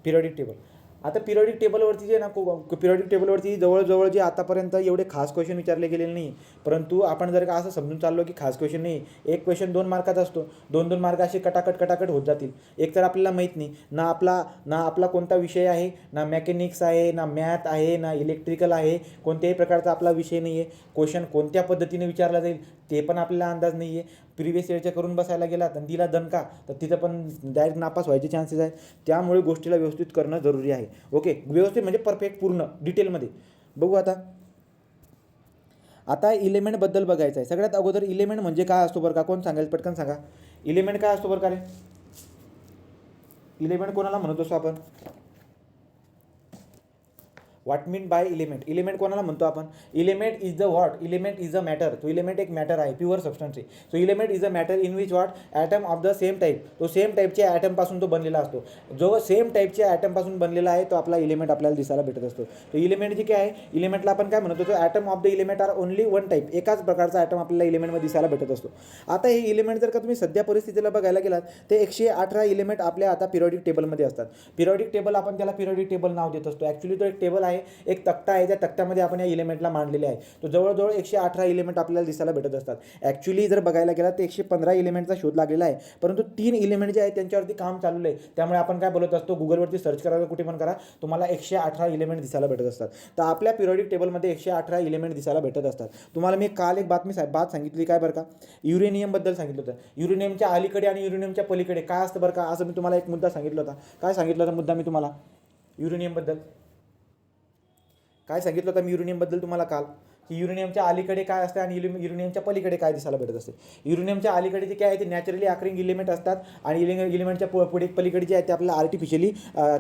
Periodic table. आता periodic टेबलवरती जे ना पिरियॉडिक टेबलवरती जवळजवळ जे आतापर्यंत एवढे खास क्वेश्चन विचारले गेलेले नाही. परंतु आपण जर का असं समजून चाललो की खास क्वेश्चन नाही, एक क्वेश्चन 2 मार्काचा असतो, 2-2 मार्क असे कटाकट होत जातील. एक तर आपल्याला माहीत नाही ना आपला कोणता विषय आहे, ना मेकॅनिक्स आहे, ना मॅथ आहे, ना इलेक्ट्रिकल आहे, कोणत्याही प्रकारचा आपला विषय नाही आहे. क्वेश्चन कोणत्या पद्धतीने विचारला जाईल ते पण आपल्याला अंदाज नाही आहे. प्रिव्हियस इयरच्या करून बसायला गेला तर दिला दणका तर तिथं पण डायरेक्ट नापास व्हायचे चान्सेस आहेत. त्यामुळे गोष्टीला व्यवस्थित करणं जरुरी आहे. ओके, व्यवस्थित म्हणजे परफेक्ट पूर्ण डिटेलमध्ये बघू. आता इलेमेंटबद्दल बघायचं आहे. सगळ्यात अगोदर इलेमेंट म्हणजे काय असतो बरं का, कोण सांगायचं पटकन सांगा. इलेमेंट काय असतो बरं का रे? इलेमेंट कोणाला म्हणत असतो आपण? What mean by element? Element कोणाला म्हणतो आपण? Element is the what? Element is a matter. तो इलिमेंट एक मॅटर आहे, प्युअर सबस्टन्स आहे. So element is a matter in which what atom of the same type. तो सेम टाईपच्या ॲटमपासून तो बनलेला असतो. जो सेम टाईपच्या ॲटमपासून बनलेला आहे तो आपला इलिमेंट आपल्याला दिसायला भेटत असतो. तो इलिमेंट जे काय आहे, इलिमेंटला आपण काय म्हणतो? तो atom of the element are only one type. एकाच प्रकारचा ॲटम आपल्याला इलिमेंटमध्ये दिसायला भेटत असतो. आता हे इलिमेंट जर का तुम्ही सध्या परिस्थितीला बघायला गेलात ते 118 इलिमेंट आपल्या आता पिरियॉडिक टेबलमध्ये असतात. पिरियॉडिक टेबल आपण त्याला पिरियॉडिक टेबल नाव देत असतो. ॲक्च्युली तो एक टेबल आहे, एक तक्ता आहे. त्या तक्त्यामध्ये आपण या इलिमेंटला मांडलेले आहे. तो जवळजवळ 118 इलिमेंट आपल्याला दिसायला भेटत असतात. ॲक्च्युली जर बघायला गेला तर 115 इलिमेंटचा शोध लागलेला आहे, परंतु 3 इलिमेंट जे आहेत त्यांच्यावरती काम चालू आहे. त्यामुळे आपण काय बोलत असतो, गुगलवरती सर्च करा, कुठे पण करा, तुम्हाला 118 इलिमेंट दिसायला भेटत असतात. तर आपल्या पिरियॉडिक टेबलमध्ये 118 इलिमेंट दिसायला भेटत असतात. तुम्हाला मी काल एक बात सांगितली काय बरं का, युरेनियमबद्दल सांगितलं होतं. युरेनियमच्या अलीकडे आणि युरेनियमच्या पलीकडे काय असतं बरं का, असं मी तुम्हाला एक मुद्दा सांगितला होता. काय सांगितलं होता मुद्दा मी तुम्हाला युरेनियमबद्दल? काय सांगितलं होतं मी युरेनियमबद्दल तुम्हाला काल? की युरेनियमच्या अलीकडे काय असतं आणि युरेनियमच्या पलीकडे काय दिसायला भेटत असते. युरेनियमच्या अलीकडे जे काय आहे ते नॅचरली अकरिंग इलिमेंट असतात आणि इलिमेंटच्या पुढे पलीकडे जे आहे ते आपल्याला आर्टिफिशियली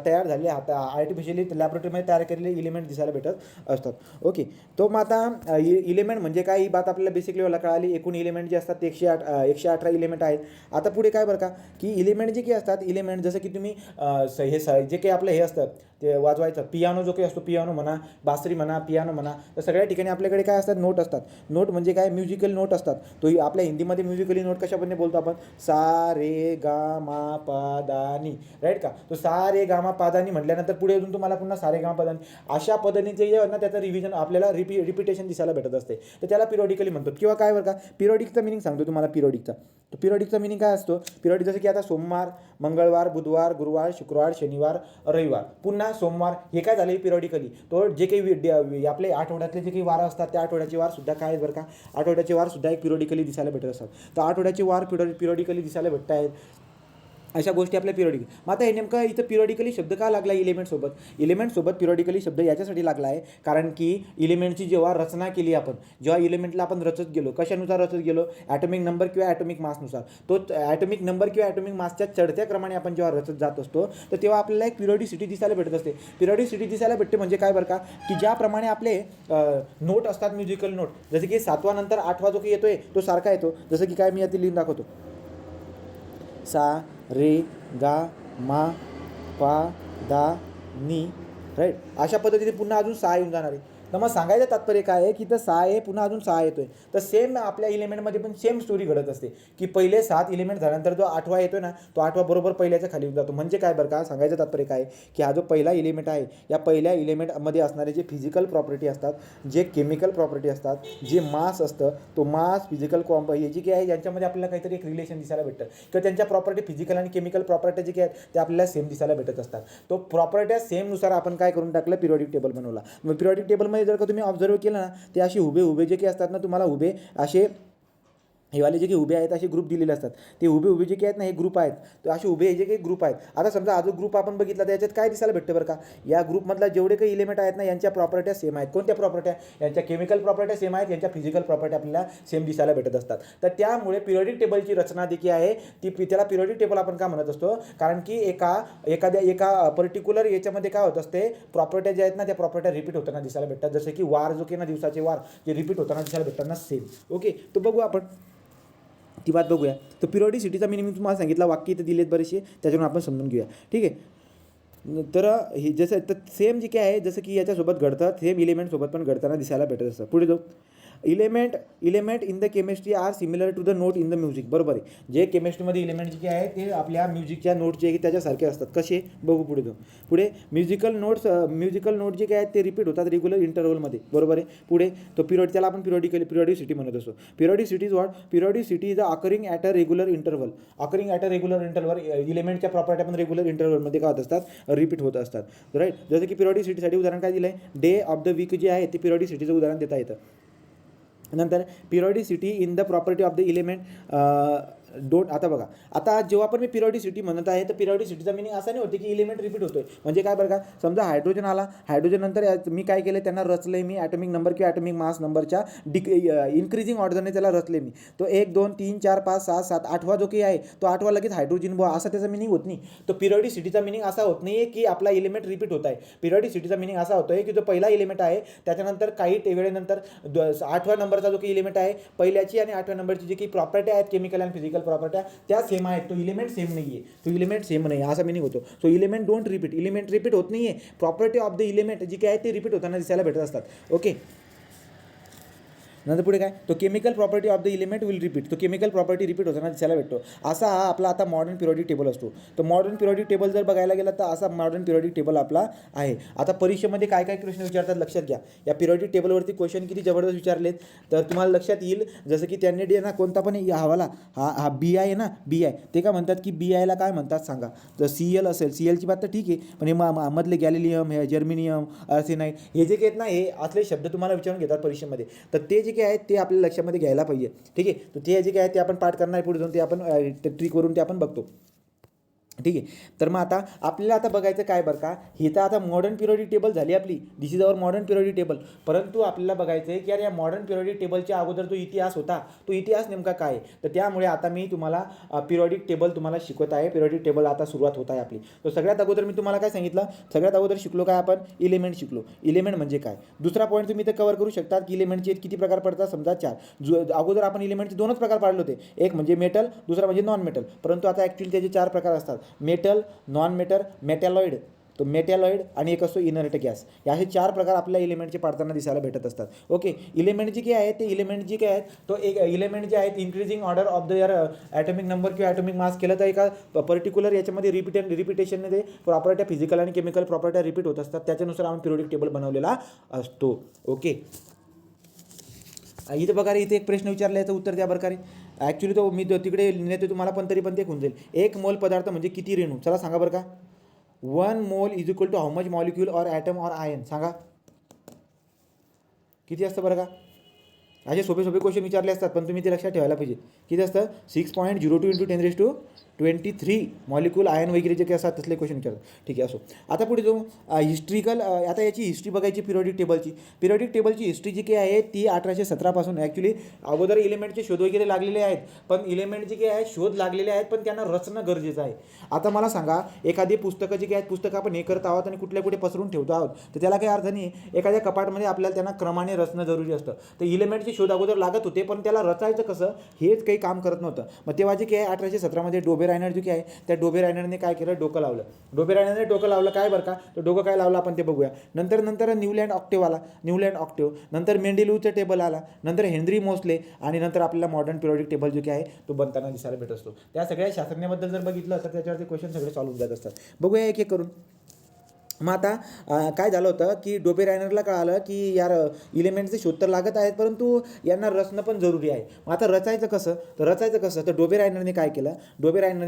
तयार झालेले आर्टिफिशियली लॅबोरेटरीमध्ये तयार केलेले इलिमेंट दिसायला भेटत असतात. ओके, तो मग आता इलिमेंट म्हणजे काय ही बात आपल्याला बेसिकली मला कळाली. एकूण इलिमेंट जे असतात ते 118 इलिमेंट आहेत. आता पुढे काय बरं का, की इलिमेंट जे काही असतात, इलिमेंट जसं की तुम्ही हे जे काही आपलं हे असतं ते वाजवायचं, पियानो जो काही असतो, पियानो म्हणा, बासरी म्हणा, पियानो म्हणा, तर सगळ्या ठिकाणी आपल्याकडे काय असतात, नोट असतात. नोट म्हणजे काय, म्युझिकल नोट असतात. तो आपल्या हिंदीमध्ये म्युझिकली नोट कशाबद्दल बोलतो आपण? सा रे गा मा पा दा नी, राईट का? तो सा रे गा मा पा दा नी म्हटल्यानंतर पुढे अजून तुम्हाला पुन्हा सा रे गा मा पा दा नी अशा पद्धतीचे जे ना त्याचं रिव्हिजन आपल्याला रिपिटेशन दिसायला भेटत असते. तर त्याला पिरियॉडिकली म्हणतो. किंवा काय बरं का, पिरियॉडिकचा मिनिंग सांगतो तुम्हाला. पिरियॉडिकचा तर पिरियॉडिकचा मिनिंग काय असतो? पिरियॉडिक जसं की आता सोमवार, मंगळवार, बुधवार, गुरुवार, शुक्रवार, शनिवार, रविवार, पुन्हा सोमवार, हे काय झाले पिरियॉडिकली. तो जे काही आपले आठवड्यातले जे काही वार असतात त्या आठवड्याचे वार सुद्धा काय आहेत बरं का, आठवड्याचे वार सुद्धा एक पिरियॉडिकली दिसायला भेटत असतात. तर आठवड्याचे वार पिरियॉडिकली दिसायला भेटत आहेत. अशा गोष्टी आपल्या पिरियॉडिक. मग आता हे नेमकं इथं पिरियॉडिकली शब्द का लागला इलिमेंटसोबत पिरियॉडिकली शब्द याच्यासाठी लागला आहे कारण की इलिमेंटची जेव्हा रचना केली आपण, जेव्हा इलिमेंटला आपण रचत गेलो, कशानुसार रचत गेलो? ॲटॉमिक नंबर किंवा ॲटॉमिक मासनुसार. तो ॲटॉमिक नंबर किंवा ॲटॉमिक मासच्या चढत्या क्रमाने आपण जेव्हा रचत जात असतो तर तेव्हा आपल्याला एक पिरियॉडिसिटी दिसायला भेटत असते. पिरियॉडिसिटी दिसायला भेटते म्हणजे काय बरं का, की ज्याप्रमाणे आपले नोट असतात, म्युझिकल नोट, जसं की 7वा नंतर 8वा जो काही येतोय तो सारखा येतो. जसं की काय, मी यात लिहून दाखवतो, सा रे गा मा पा दा नी, राईट. अशा पद्धतीने पुन्हा अजून 6 येऊन जाणार आहे. तर मग सांगायचं तात्पर्य काय आहे, की तर 6 आहे, पुन्हा अजून 6 येतोय. तर सेम आपल्या इलिमेंटमध्ये पण सेम स्टोरी घडत असते, की पहिले 7 इलिमेंट झाल्यानंतर जो 8वा येतोय ना, तो 8वा बरोबर पहिल्याच्या खाली येऊन जातो. म्हणजे काय बरं का, सांगायचं तात्पर्य काय, की हा जो पहिला इलिमेंट आहे, या पहिल्या इलिमेंटमध्ये असणारे जे फिजिकल प्रॉपर्टी असतात, जे केमिकल प्रॉपर्टी असतात, जे मास असतं, तो मास, फिजिकल हे जे काही आहे यांच्यामध्ये आपल्याला काहीतरी एक रिलेशन दिसायला भेटतं, किंवा त्यांच्या प्रॉपर्टी फिजिकल आणि केमिकल प्रॉपर्टी जे काही आहेत ते आपल्याला सेम दिसायला भेटत असतात. तो प्रॉपर्ट्या सेमनुसार आपण काय करून टाकलं, पिरियॉडिक टेबल बनवला. मग पिरियॉडिक टेबलमध्ये जर का तुम्ही ऑब्झर्व केलं ना, ते असे उभे जे काही असतात ना, तुम्हाला उभे असे हे वाले जे काही उभे आहेत असे ग्रुप दिलेले असतात. ते उभे जे काही आहेत ना, हे ग्रुप आहेत. तर असे उभे हे जे काही ग्रुप आहेत, आता समजा हा जो ग्रुप आपण बघितला तर याच्यात काय दिसायला भेटतं बरं का, या ग्रुपमधला जेवढे काही इलिमेंट आहेत ना, यांच्या प्रॉपर्ट्या सेम आहेत. कोणत्या प्रॉपर्ट्या? यांच्या केमिकल प्रॉपर्ट्या सेम आहेत, यांच्या फिजिकल प्रॉपर्ट्या आपल्याला सेम दिसायला भेटत असतात. तर त्यामुळे पिरियॉडिक टेबलची रचना देखील आहे ती, त्याला पिरियॉडिक टेबल आपण का म्हणत असतो, कारण की एका पर्टिक्युलर याच्यामध्ये काय होत असते, प्रॉपर्ट्या ज्या आहेत ना, त्या प्रॉपर्ट्या रिपीट होताना दिसायला भेटतात. जसं की वार जो काही ना, दिवसाचे वार जे रिपीट होताना दिसायला भेटतात ना, सेम. ओके, तर बघू आपण ती बात बघूया. तर पिरियॉडिसिटीचा मिनिमम तुम्हाला सांगितला, वाक्य इथे दिलेत बरेचसे, त्याच्यावरून आपण समजून घेऊया. ठीक आहे. तर हे जसं तर सेम जे काय आहे, जसं की याच्यासोबत घडतं, सेम इलिमेंटसोबत पण घडताना दिसायला भेटत असतं. पुढे जाऊ. Element in the chemistry are similar to the note in the music. बरोबर आहे. जे केमिस्ट्रीमध्ये इलेमेंट जे आहे ते आपल्या म्युझिकच्या नोट जे त्याच्यासारखे असतात. कसे बघू पुढे जाऊ. पुढे म्युझिकल नोट जे काय आहेत ते रिपीट होतात रेग्युलर इंटरव्हलमध्ये. बरोबर आहे. पुढे तो त्याला आपण पिरियॉडिसिटी म्हणत असतो. Periodicity is what? Periodicity is occurring at a regular interval. Occurring at a regular interval. इलेमेंटच्या प्रॉपर्टी आपण रेग्युलर इंटरव्हलमध्ये काय होत असतात? रिपीट होत असतात. राईट. जसं की पिरियॉडिसिटीसाठी उदाहरण काय दिलं आहे? डे ऑफ द वीक जे आहे ते पिरियॉडिसिटीचं उदाहरण देता येतं. नंतर periodicity in the property of the element don't. आता बघा, आता जेव्हा पण मी पिरियॉडिसिटी म्हणत आहे तर पिरियॉडिसिटीचा मिनिंग असा नाही होते की इलेमेंट रिपीट होतोय. म्हणजे काय बरं का, समजा हायड्रोजन आला, हायड्रोजन नंतर मी काय केलं, त्यांना रचले मी ॲटॉमिक नंबर किंवा ॲटॉमिक मास नंबरच्या इन्क्रीजिंग ऑर्डरने त्याला रचले मी. तो 1 2 3 4 5 6 7 8वा जो काही आहे तो 8वा लगेच हायड्रोजन बुवा असा त्याचा मिनिंग होत नाही. तो पिरियॉडिसिटीचा मिनिंग असा होत नाही की आपला इलेमेंट रिपीट होत आहे. पिरियॉडिसिटीचा मिनिंग असा होतोय की जो पहिला इलेमेंट आहे त्याच्यानंतर काही वेळेनंतर 8व्या नंबरचा जो काही इलेमेंट आहे पहिल्याची आणि 8व्या नंबरची जी काही प्रॉपर्टी आहेत केमिकल आणि फिजिकल प्रॉपर्ट्या त्या सेम आहेत. तो इलेमेंट सेम नाही आहे. तो इलेमेंट सेम नाही असा मिनिंग होतो. So element don't repeat. Element repeat होत नाही आहे. प्रॉपर्टी ऑफ द इलेमेंट जी काय आहे ते रिपीट होताना दिसायला भेटत असतात. ओके. नंतर पुढे काय, तो chemical property of the element will repeat. तो केमिकल प्रॉपर्टी रिपीट होताना दिसायला भेटतो. असा हा आपला आता मॉडर्न पिरियॉडिक टेबल असतो. तर मॉडर्न पिरियॉडिक टेबल जर बघायला गेला तर असा मॉडर्न पिरियॉडिक टेबल आपला आहे. आता परीक्षेमध्ये काय काय प्रश्न विचारतात लक्षात घ्या. या पिरियॉडिक टेबलवरती क्वेश्चन किती जबरदस्त विचारलेत तर तुम्हाला लक्षात येईल. जसं की त्यांनी दे ना कोणता पण हवाला हा बी आय आहे ना, बी आय ते काय म्हणतात की बी आयला काय म्हणतात सांगा. जर CL असेल, CLची बात तर ठीक आहे, पण हे मधले गॅलिलियम, हे जर्मेनियम, आर्सेनाइड हे जे आहेत ना हे असले शब्द तुम्हाला विचारून घेतात परीक्षेमध्ये. तर ते जे आहेत ते आपल्या लक्षामध्ये घ्यायला पाहिजे. ठीक आहे. तर ते जे काय आहे ते आपण पाठ करणार पुढे जाऊन ते आपण ट्रिक करून ते आपण बघतो. ठीक आहे. तर मग आता आपल्याला आता बघायचं काय बरं का, ही तर आता मॉडर्न पिरियॉडिक टेबल झाली आपली. This is our modern periodic table. परंतु आपल्याला बघायचं आहे की यार या मॉडर्न पिरियॉडिक टेबलच्या अगोदर जो इतिहास होता तो इतिहास नेमका काय आहे. तर त्यामुळे आता मी तुम्हाला पिरियॉडिक टेबल तुम्हाला शिकवत आहे. पिरियॉडिक टेबल आता सुरुवात होत आहे आपली. तर सगळ्यात अगोदर मी तुम्हाला काय सांगितलं, सगळ्यात अगोदर शिकलो काय आपण, इलेमेंट शिकलो. इलेमेंट म्हणजे काय. दुसरा पॉईंट तुम्ही इथं कव्हर करू शकता की इलेमेंटचे किती प्रकार पडतात. समजा 4. अगोदर आपण इलेमेंटचे 2च प्रकार पाडले होते. एक म्हणजे मेटल, दुसरा म्हणजे नॉन मेटल. परंतु आता ॲक्च्युअली त्याचे 4 प्रकार असतात. Metal, non metal, metalloid. तो मेटॅलॉइड आणि एक असतो इनर्ट गॅस. या असे 4 प्रकार आपल्या इलेमेंटचे पाडताना दिसायला भेटत असतात. ओके. इलेमेंट जे काय आहे ते इलेमेंट जे काय आहेत तो एक इलेमेंट जे आहेत increasing order of their atomic number किंवा ॲटॉमिक मास केलं तर एका पर्टिक्युलर याच्यामध्ये रिपिटेशनमध्ये प्रॉपर्ट्या फिजिकल आणि केमिकल प्रॉपर्ट्या रिपीट होत असतात. त्याच्यानुसार आपण पिरियॉडिक टेबल बनवलेला असतो. ओके. इथं बघा रे, इथे एक प्रश्न विचारला याचं उत्तर द्या बरं का रे. ॲक्च्युली तो मी तिकडे नेतो तुम्हाला पण तरी पण ते होऊन जाईल. 1 मोल पदार्थ म्हणजे किती रेणू. चला सांगा बरं का. 1 mole is equal to how much molecule or atom or ion. सांगा किती असतं बरं का. असे सोपे क्वेश्चन विचारले असतात पण तुम्ही ते लक्षात ठेवायला पाहिजे. किती असतं 6.02 × 10⁻23 मॉलिक्यूल आयन वगैरे जे काही असतात तसले क्वेश्चन विचारतात. ठीक आहे. असो. आता पुढे जो हिस्ट्रिकल, आता याची हिस्ट्री बघायची पिरियॉडिक टेबलची. पिरियॉडिक टेबलची हिस्ट्री जी काही आहे ती 1817 पासून. ॲक्च्युली अगोदर इलेमेंटचे शोध वगैरे लागलेले आहेत पण इलेमेंट जे काही आहे शोध लागलेले आहेत पण त्यांना रचणं गरजेचं आहे. आता मला सांगा, एखादी पुस्तकं जी काही आहेत पुस्तकं आपण हे करत आहोत आणि कुठल्या कुठे पसरून ठेवतो आहोत तर त्याला काही अर्थ नाही. एखाद्या कपाटमध्ये आपल्याला त्यांना क्रमाने रचणं जरुरी असतं. तर इलेमेंटचे शोध अगोदर लागत होते पण त्याला रचायचं कसं हेच काही काम करत नव्हतं. मग तेव्हा जे काही आहे 1817 डोबे रायनर जे काही आहे त्या डोबे रायनरने काय केलं, डोकं लावलं. डोबे रायनरने डोकं लावलं काय बरं का, तर डोकं काय लावलं आपण ते बघूया. नंतर न्यूलँड ऑक्टेव्ह आला. न्यूलँड ऑक्टेव्ह नंतर मेंडेलिव्हचं टेबल आला. नंतर हेनरी मोसले आणि नंतर आपल्याला मॉडर्न पिरियॉडिक टेबल जे काही आहे तो बनताना दिसायला भेटत असतो. त्या सगळ्या शास्त्रज्ञाबद्दल जर बघितलं तर त्याच्यावरती क्वेश्चन सगळे सॉल्व्ह होत जात असतात. बघूया एक एक करून. मग आता काय झालं होतं की डोबे रायनरला कळालं की यार इलेमेंटचे शोध तर लागत आहेत परंतु यांना रचणं पण जरुरी आहे. मग आता रचायचं कसं तर डोबे रायनरने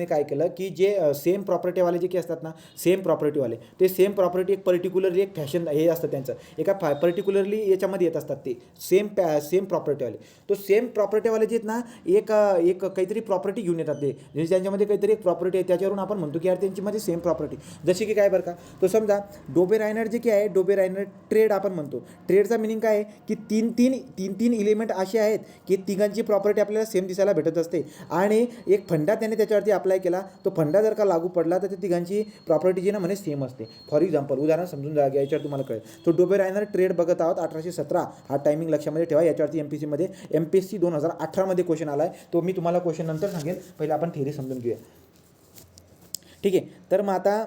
काय केलं की जे सेम प्रॉपर्टीवाले जे काही असतात ना, सेम प्रॉपर्टीवाले ते सेम प्रॉपर्टी एक पर्टिक्युलरली एक फॅशन हे असतं त्यांचं एका पर्टिक्युलरली याच्यामध्ये येत असतात. ते सेम प्रॉपर्टीवाले तो सेम प्रॉपर्टीवाले जे आहेत ना एक काहीतरी प्रॉपर्टी घेऊन येतात. ते म्हणजे त्यांच्यामध्ये काहीतरी एक प्रॉपर्टी आहे त्याच्यावरून आपण म्हणतो की यार त्यांच्यामध्ये सेम प्रॉपर्टी. जशी की काय बरं का, तो समजा डोबे रायनर जे काही आहे डोबे रायनर ट्रेड आपण म्हणतो. ट्रेडचा मिनिंग काय आहे की तीन इलिमेंट असे आहेत की तिघांची प्रॉपर्टी आपल्याला सेम दिसायला भेटत असते आणि एक फंडा त्याने त्याच्यावरती अप्लाय केला. तो फंडा जर का लागू पडला तर ते तिघांची प्रॉपर्टी जी ना म्हणे सेम असते. फॉर एक्झाम्पल उदाहरण समजून जा याच्यावर तुम्हाला कळेल. तो डोबे रायनर ट्रेड बघत आहोत 1817 हा टायमिंग लक्षामध्ये ठेवा. याच्यावरती MPSC 2018 क्वेश्चन आला आहे. तो मी तुम्हाला क्वेश्चन नंतर सांगेल. पहिले आपण थिअरी समजून घेऊया. ठीक आहे. तर मग आता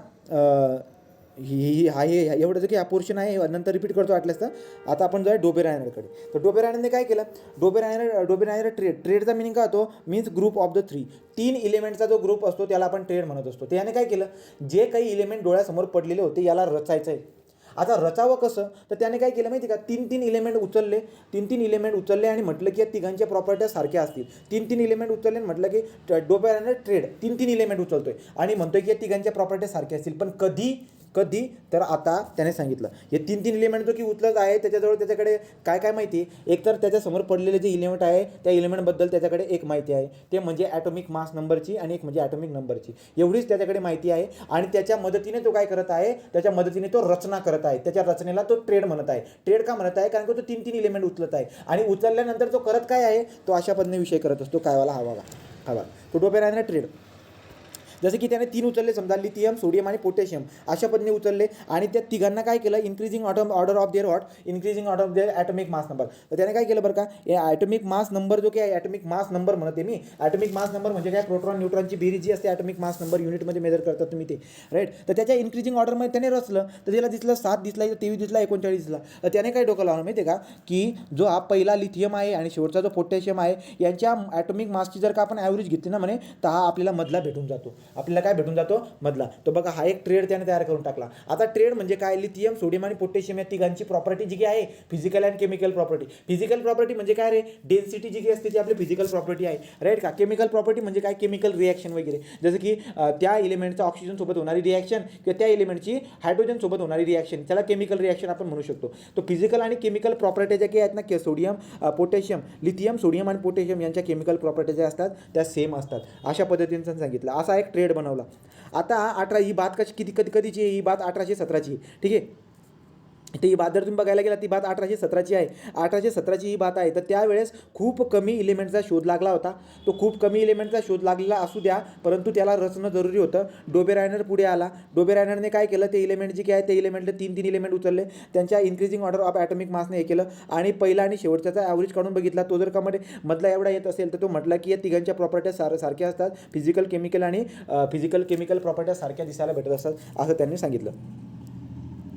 हे एवढं जे की हा पोर्शन आहे नंतर रिपीट करतो वाटल्यास तर. आता आपण जाऊया डोबेर आयनरकडे. तर डोबेर आयनरने काय केलं, डोबेर आयनर ट्रेडचा मिनिंग काय होतो, मीन्स ग्रुप ऑफ द 3 इलिमेंटचा जो ग्रुप असतो त्याला आपण ट्रेड म्हणत असतो. तर याने काय केलं, जे काही इलिमेंट डोळ्यासमोर पडलेले होते याला रचायचं आहे. आता रचावं कसं, तर त्याने काय केलं माहिती का, 3 इलिमेंट उचलले, 3 इलिमेंट उचलले आणि म्हटलं की या तिघांच्या प्रॉपर्ट्या सारख्या असतील. 3 इलिमेंट उचलले आणि म्हटलं की डोबेर आयनर ट्रेड 3 इलिमेंट उचलतोय आणि म्हणतोय की या तिघांच्या प्रॉपर्ट्या सारख्या असतील. पण कधी तर आता त्याने सांगितलं हे 3 इलिमेंट जो की उचलत आहे त्याच्याजवळ त्याच्याकडे काय काय माहिती आहे. एक तर त्याच्यासमोर पडलेले जे इलिमेंट आहे त्या इलिमेंटबद्दल त्याच्याकडे एक माहिती आहे, ते म्हणजे ॲटॉमिक मास नंबरची आणि एक म्हणजे ॲटॉमिक नंबरची. एवढीच त्याच्याकडे माहिती आहे आणि त्याच्या मदतीने तो काय करत आहे, त्याच्या मदतीने तो रचना करत आहे. त्याच्या रचनेला तो ट्रेड म्हणत आहे. ट्रेड का म्हणत आहे, कारण की तो 3 इलिमेंट उचलत आहे आणि उचलल्यानंतर तो करत काय आहे, तो अशा पद्धतीने विषय करत असतो. काय वाला हवा तो डोबेर आयनर ट्रेड. जसं की त्याने 3 उचलले, समजा लिथियम, सोडियम आणि पोटॅशियम अशा पद्धतीने उचलले आणि त्या तिघांना काय केलं, increasing order of their atomic mass number. तर त्याने काय केलं बरं का, ॲटॉमिक मास नंबर जो काय ॲटॉमिक मास नंबर म्हणते मी, ॲटॉमिक मास नंबर म्हणजे काय, प्रोटॉन न्यूट्रॉनची बेरीज जी असते ॲटॉमिक मास नंबर युनिटमध्ये मेजर करतात तुम्ही ते, राईट. तर त्याच्या इन्क्रीजिंग ऑर्डरमध्ये त्याने रचलं, तर त्याला दिसलं 7 दिसला, 23 दिसला, 39 दिसला. तर त्याने काय डोकं लावलं माहिती आहे का, की जो हा पहिला लिथियम आहे आणि शेवटचा जो पोटॅशियम आहे यांच्या ॲटॉमिक मासची जर का आपण ॲव्हरेज घेतली ना म्हणे, तर हा आपल्याला मधला भेटून जातो. आपल्याला काय भेटून जातो, मधला. तो बघा हा एक ट्रेड त्याने तयार करून टाकला. आता ट्रेड म्हणजे काय, लिथियम, सोडियम आणि पोटॅशियम या तिघांची प्रॉपर्टी जी काय आहे, physical and chemical property. Physical property म्हणजे काय रे, डेन्सिटी जी काही असते ती आपली फिजिकल प्रॉपर्टी आहे, राईट का. केमिकल प्रॉपर्टी म्हणजे काय, केमिकल रिॲक्शन वगैरे, जसं की त्या इलिमेंटचा ऑक्सिजन सोबत होणारी रिॲक्शन किंवा त्या इलिमेंटची हायड्रोजन सोबत होणारी रिॲक्शन, त्याला केमिकल रिॲक्शन आपण म्हणू शकतो. तो फिजिकल आणि केमिकल प्रॉपर्टी ज्या काही आहेत ना, सोडियम, पोटॅशियम, लिथियम, सोडियम आणि पोटॅशियम यांच्या केमिकल प्रॉपर्टी ज्या असतात त्या सेम असतात. अशा पद्धतीने सांगितलं, असा एक ट्रेड बनवला. आता 18 ही बात कधीची आहे, ही बात 1817ची, ठीक आहे. तर ही बात जर तुम्ही बघायला गेला ती बात 1817ची आहे. 1817ची ही बात आहे. तर त्यावेळेस खूप कमी इलिमेंटचा शोध लागला होता. तो खूप कमी इलिमेंटचा शोध लागलेला असू द्या, परंतु त्याला रचणं जरुरी होतं. डोबेर आयनर पुढे आला. डोबेर आयनरने काय केलं, ते इलिमेंट जे काय आहे ते इलिमेंटला 3 इलिमेंट उचलले, त्यांच्या इन्क्रीजिंग ऑर्डर ऑफ ॲटॉमिक मासने हे केलं आणि पहिला आणि शेवटच्याचा ॲव्हरेज काढून बघितला. तो जर का मध्ये मधला एवढा येत असेल तर तो म्हटला की या तिघांच्या प्रॉपर्ट्या सारख्या असतात, फिजिकल केमिकल आणि फिजिकल केमिकल प्रॉपर्ट्या सारख्या दिसायला भेटत असतात, असं त्यांनी सांगितलं.